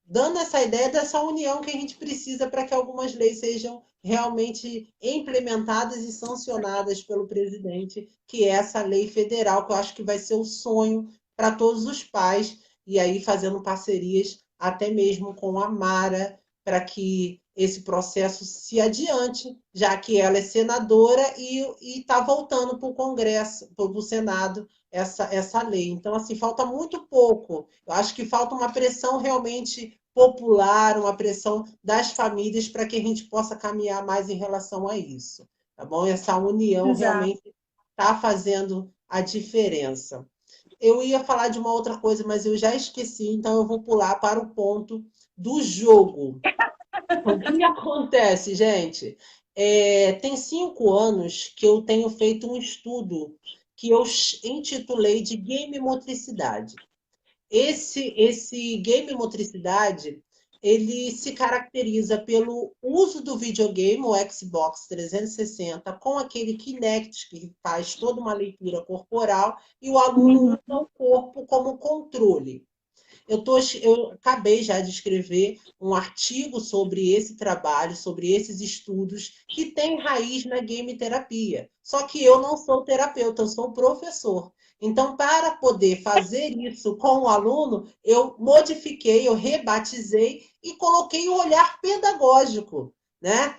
dando essa ideia dessa união que a gente precisa para que algumas leis sejam realmente implementadas e sancionadas pelo presidente, que é essa lei federal, que eu acho que vai ser o sonho para todos os pais, e aí fazendo parcerias até mesmo com a Mara, para que esse processo se adiante, já que ela é senadora e está voltando para o Congresso, para o Senado, essa lei. Então, assim, falta muito pouco. Eu acho que falta uma pressão realmente popular, uma pressão das famílias para que a gente possa caminhar mais em relação a isso. Tá bom? Essa união
Exato.
realmente está fazendo a diferença. Eu ia falar de uma outra coisa, mas eu já esqueci, então eu vou pular para o ponto do jogo. O que acontece, gente? Tem 5 anos que eu tenho feito um estudo que eu intitulei de Game Motricidade. Esse game motricidade, ele se caracteriza pelo uso do videogame, o Xbox 360, com aquele Kinect que faz toda uma leitura corporal e o aluno
Uhum.
usa o corpo como controle. Eu acabei já de escrever um artigo sobre esse trabalho, sobre esses estudos, que tem raiz na game terapia. Só que eu não sou terapeuta, eu sou professor. Então, para poder fazer isso com o aluno, eu modifiquei, eu rebatizei e coloquei o olhar pedagógico, né?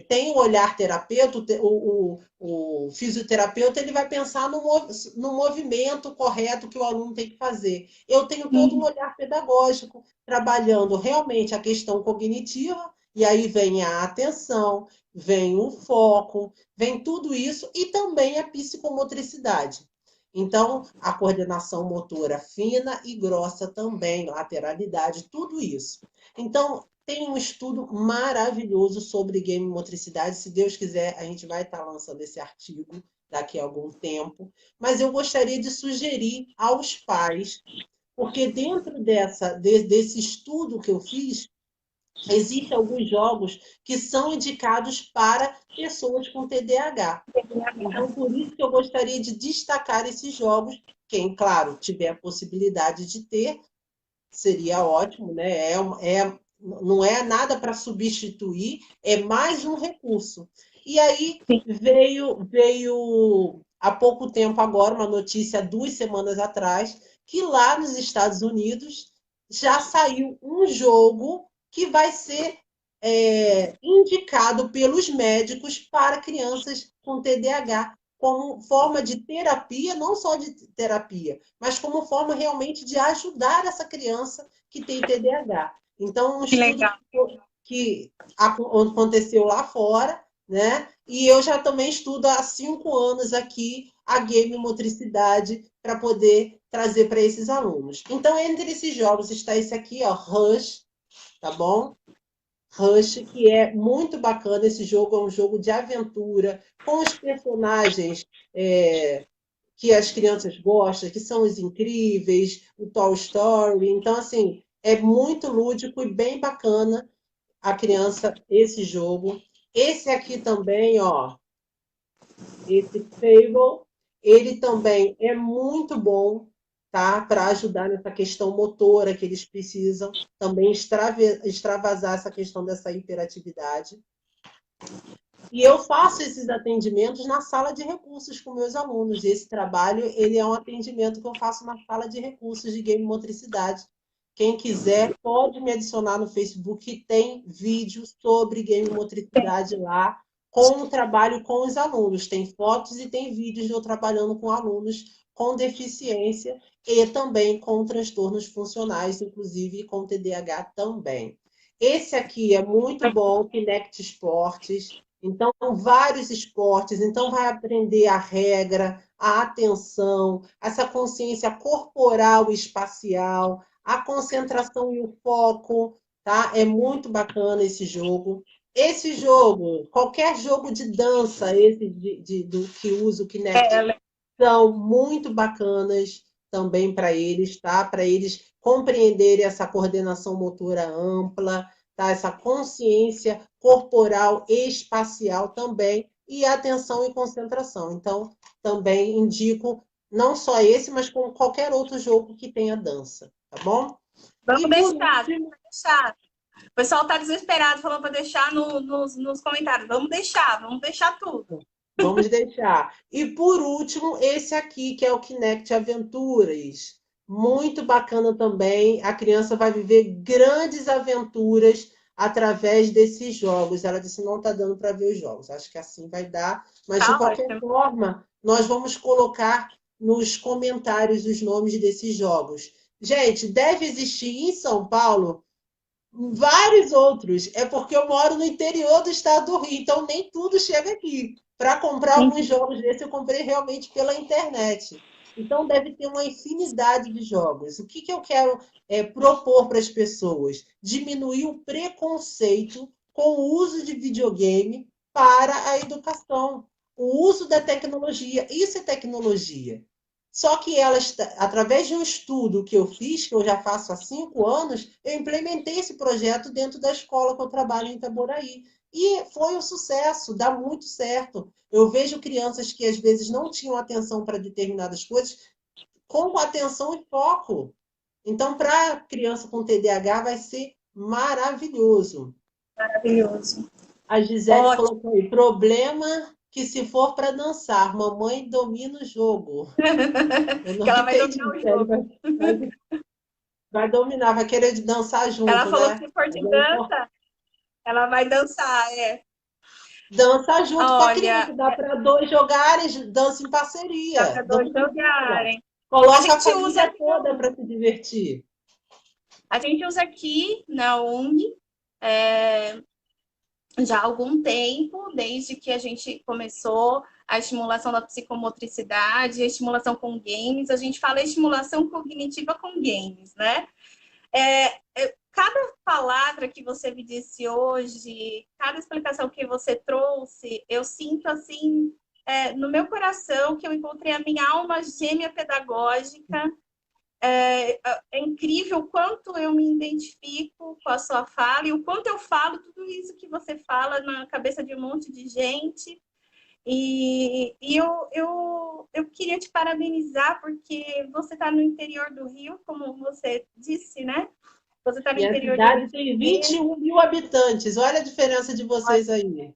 Tem o olhar terapeuta, o fisioterapeuta, ele vai pensar no movimento correto que o aluno tem que fazer. Eu tenho todo um olhar pedagógico, trabalhando realmente a questão cognitiva, e aí vem a atenção, vem o foco, vem tudo isso, e também a psicomotricidade. Então, a coordenação motora fina e grossa também, lateralidade, tudo isso. Então, tem um estudo maravilhoso sobre game motricidade. Se Deus quiser, a gente vai estar lançando esse artigo daqui a algum tempo. Mas eu gostaria de sugerir aos pais, porque dentro desse estudo que eu fiz, existem alguns jogos que são indicados para pessoas com TDAH. Então, por isso que eu gostaria de destacar esses jogos. Quem, claro, tiver a possibilidade de ter, seria ótimo, né? Não é nada para substituir, é mais um recurso. E aí veio há pouco tempo agora uma notícia, 2 semanas atrás, que lá nos Estados Unidos já saiu um jogo que vai ser indicado pelos médicos para crianças com TDAH, como forma de terapia, não só de terapia, mas como forma realmente de ajudar essa criança que tem TDAH. Então, um estudo que aconteceu lá fora, né? E eu já também estudo há 5 anos aqui a game motricidade para poder trazer para esses alunos. Então, entre esses jogos está esse aqui, ó, Rush, tá bom? Rush, que é muito bacana. Esse jogo é um jogo de aventura, com os personagens que as crianças gostam, que são os incríveis, o Toy Story. Então, assim, é muito lúdico e bem bacana a criança esse jogo. Esse aqui também, ó, esse Fable, ele também é muito bom, tá? Para ajudar nessa questão motora que eles precisam, também extravasar essa questão dessa hiperatividade. E eu faço esses atendimentos na sala de recursos com meus alunos. Esse trabalho, ele é um atendimento que eu faço na sala de recursos de game motricidade. Quem quiser pode me adicionar no Facebook, que tem vídeos sobre game motricidade lá, com o trabalho com os alunos. Tem fotos e tem vídeos de eu trabalhando com alunos com deficiência e também com transtornos funcionais, inclusive com TDAH também. Esse aqui é muito bom, Kinect Esportes. Então, vários esportes. Então, vai aprender a regra, a atenção, essa consciência corporal e espacial, a concentração e o foco, tá? É muito bacana esse jogo. Esse jogo, qualquer jogo de dança, esse do que usa o Kinect, são muito bacanas também para eles, tá? Para eles compreenderem essa coordenação motora ampla, tá? Essa consciência corporal e espacial também, e atenção e concentração. Então, também indico não só esse, mas como qualquer outro jogo que tenha dança, tá bom?
Vamos deixar, vamos deixar. O pessoal está desesperado, falando para deixar nos comentários. Vamos deixar tudo.
Vamos deixar. E por último, esse aqui, que é o Kinect Aventuras. Muito bacana também. A criança vai viver grandes aventuras através desses jogos. Ela disse: não está dando para ver os jogos. Acho que assim vai dar. Mas, de qualquer forma, nós vamos colocar nos comentários os nomes desses jogos. Gente, deve existir em São Paulo vários outros. É porque eu moro no interior do estado do Rio, então nem tudo chega aqui. Para comprar alguns jogos desses, eu comprei realmente pela internet. Então, deve ter uma infinidade de jogos. O que eu quero propor para as pessoas? Diminuir o preconceito com o uso de videogame para a educação. O uso da tecnologia. Isso é tecnologia. Só que através de um estudo que eu fiz, que eu já faço há 5 anos, eu implementei esse projeto dentro da escola que eu trabalho em Itaboraí. E foi um sucesso, dá muito certo. Eu vejo crianças que às vezes não tinham atenção para determinadas coisas, com atenção e foco. Então, para a criança com TDAH, vai ser maravilhoso.
Maravilhoso.
A Gisele colocou aí, problema que se for para dançar, mamãe domina o jogo. Eu não
Que ela vai
entendi
dominar o
se ele
jogo.
vai dominar, vai querer dançar
Ela
junto,
falou que
né?
se for
Mas
de
é importante.
dança, ela vai dançar, é.
Dança junto com a criança,
Olha,
dá para dois jogarem, dança em
dá para
parceria,
dois
dança junta.
jogarem. A
Coloca a
gente usa
família toda para se divertir.
A gente usa aqui na UNG já há algum tempo, desde que a gente começou a estimulação da psicomotricidade, a estimulação com games. A gente fala estimulação cognitiva com games, né? Cada palavra que você me disse hoje, cada explicação que você trouxe, eu sinto assim no meu coração que eu encontrei a minha alma gêmea pedagógica. É incrível o quanto eu me identifico com a sua fala e o quanto eu falo tudo isso que você fala na cabeça de um monte de gente. Eu queria te parabenizar porque você está no interior do Rio, como você disse, né? Você está no
Minha
interior do Rio
cidade
de
tem
Janeiro.
21 mil habitantes. Olha a diferença de vocês aí.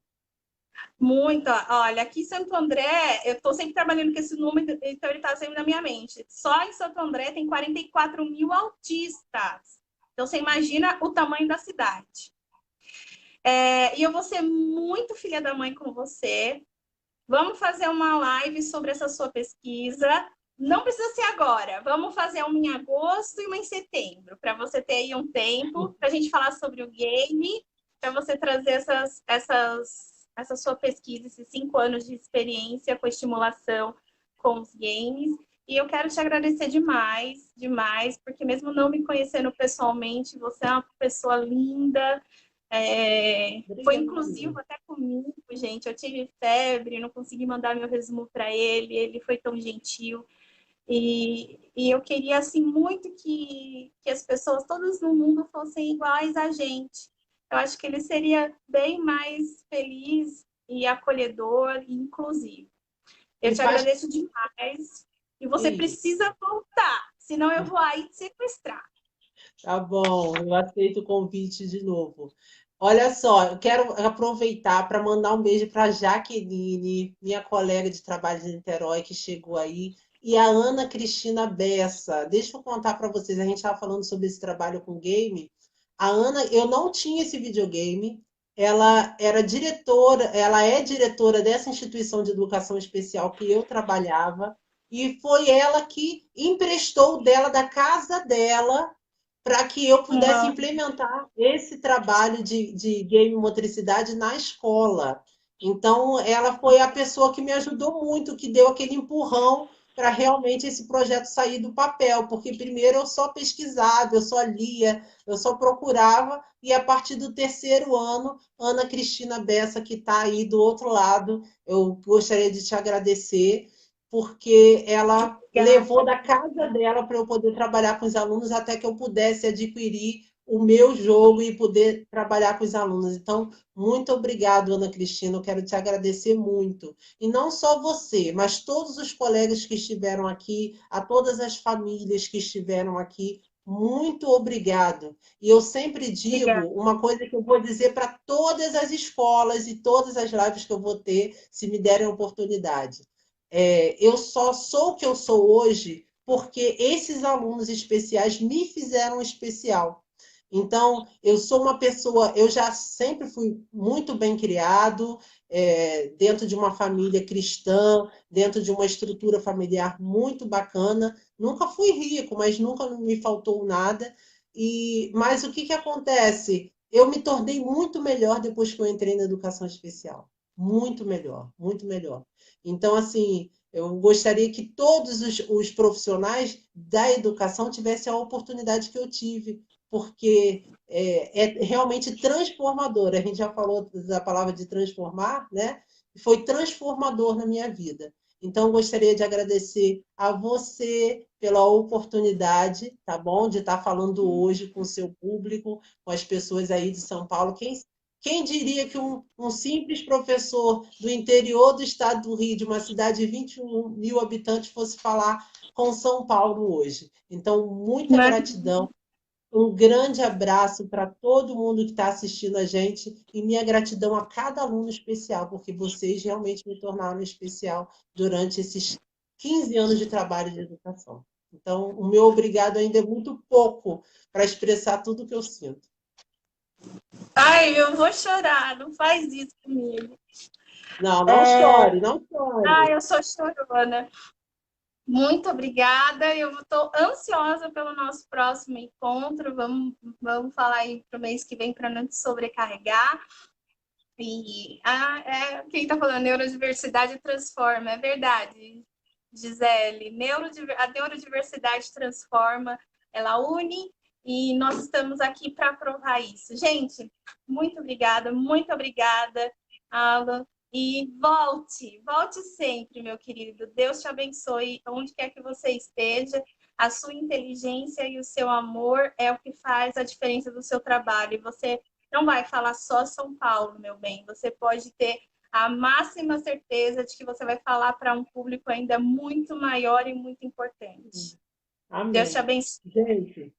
Muito. Olha, aqui em Santo André, eu estou sempre trabalhando com esse número, então ele está sempre na minha mente. Só em Santo André tem 44 mil autistas. Então você imagina o tamanho da cidade. E eu vou ser muito filha da mãe com você. Vamos fazer uma live sobre essa sua pesquisa. Não precisa ser agora. Vamos fazer uma em agosto e uma em setembro, para você ter aí um tempo para a gente falar sobre o game, para você trazer essa sua pesquisa, esses 5 anos de experiência com estimulação com os games. E eu quero te agradecer demais, demais, porque mesmo não me conhecendo pessoalmente, você é uma pessoa linda, foi inclusivo
Obrigada.
até comigo, gente. Eu tive febre, não consegui mandar meu resumo para ele, ele foi tão gentil. E eu queria, assim, muito que as pessoas, todas no mundo, fossem iguais a gente. Eu acho que ele seria bem mais feliz e acolhedor e inclusivo. Eu
E
te
faz
agradeço demais. E você
isso.
precisa voltar, senão eu vou aí te sequestrar.
Tá bom, eu aceito o convite de novo. Olha só, eu quero aproveitar para mandar um beijo para a Jaqueline, minha colega de trabalho de Niterói, que chegou aí, e a Ana Cristina Bessa. Deixa eu contar para vocês, a gente estava falando sobre esse trabalho com game. A Ana, eu não tinha esse videogame, ela era diretora, ela é diretora dessa instituição de educação especial que eu trabalhava, e foi ela que emprestou dela, da casa dela, para que eu pudesse
Ah,
implementar esse trabalho de game motricidade na escola. Então, ela foi a pessoa que me ajudou muito, que deu aquele empurrão para realmente esse projeto sair do papel, porque primeiro eu só pesquisava, eu só lia, eu só procurava, e a partir do terceiro ano, Ana Cristina Bessa, que está aí do outro lado, eu gostaria de te agradecer, porque ela levou
obrigada.
da casa dela para eu poder trabalhar com os alunos até que eu pudesse adquirir o meu jogo e poder trabalhar com os alunos. Então, muito obrigado, Ana Cristina. Eu quero te agradecer muito. E não só você, mas todos os colegas que estiveram aqui, a todas as famílias que estiveram aqui, muito obrigado. E eu sempre digo
Obrigada.
uma coisa que eu vou dizer para todas as escolas e todas as lives que eu vou ter, se me derem a oportunidade. Eu só sou o que eu sou hoje porque esses alunos especiais me fizeram especial. Então, eu sou uma pessoa, eu já sempre fui muito bem criado, dentro de uma família cristã, dentro de uma estrutura familiar muito bacana. Nunca fui rico, mas nunca me faltou nada. Mas o que que acontece? Eu me tornei muito melhor depois que eu entrei na educação especial. Muito melhor, muito melhor. Então, assim, eu gostaria que todos os profissionais da educação tivessem a oportunidade que eu tive, porque é realmente transformador. A gente já falou da palavra de transformar, né? Foi transformador na minha vida. Então, eu gostaria de agradecer a você pela oportunidade, tá bom? De estar falando hoje com o seu público, com as pessoas aí de São Paulo. Quem diria que um simples professor do interior do estado do Rio, de uma cidade de 21 mil habitantes, fosse falar com São Paulo hoje? Então, muita
Mas
gratidão. Um grande abraço para todo mundo que está assistindo a gente e minha gratidão a cada aluno especial, porque vocês realmente me tornaram especial durante esses 15 anos de trabalho de educação. Então, o meu obrigado ainda é muito pouco para expressar tudo o que eu sinto.
Ai, eu vou chorar, não faz isso comigo.
Não, não chore, não
Ai,
chore.
eu sou chorona. Muito obrigada. Eu estou ansiosa pelo nosso próximo encontro. Vamos falar aí para o mês que vem para não te sobrecarregar. E quem está falando, neurodiversidade transforma, é verdade, Gisele. A neurodiversidade transforma, ela une e nós estamos aqui para provar isso. Gente, muito obrigada, Alan. E volte sempre, meu querido. Deus te abençoe onde quer que você esteja. A sua inteligência e o seu amor é o que faz a diferença do seu trabalho. E você não vai falar só São Paulo, meu bem. Você pode ter a máxima certeza de que você vai falar para um público ainda muito maior e muito importante. Deus te
Amém.
abençoe.
Gente,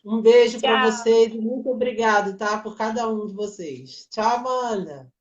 um beijo para
Tchau.
vocês e muito obrigado, tá, por cada um de vocês. Tchau, Amanda.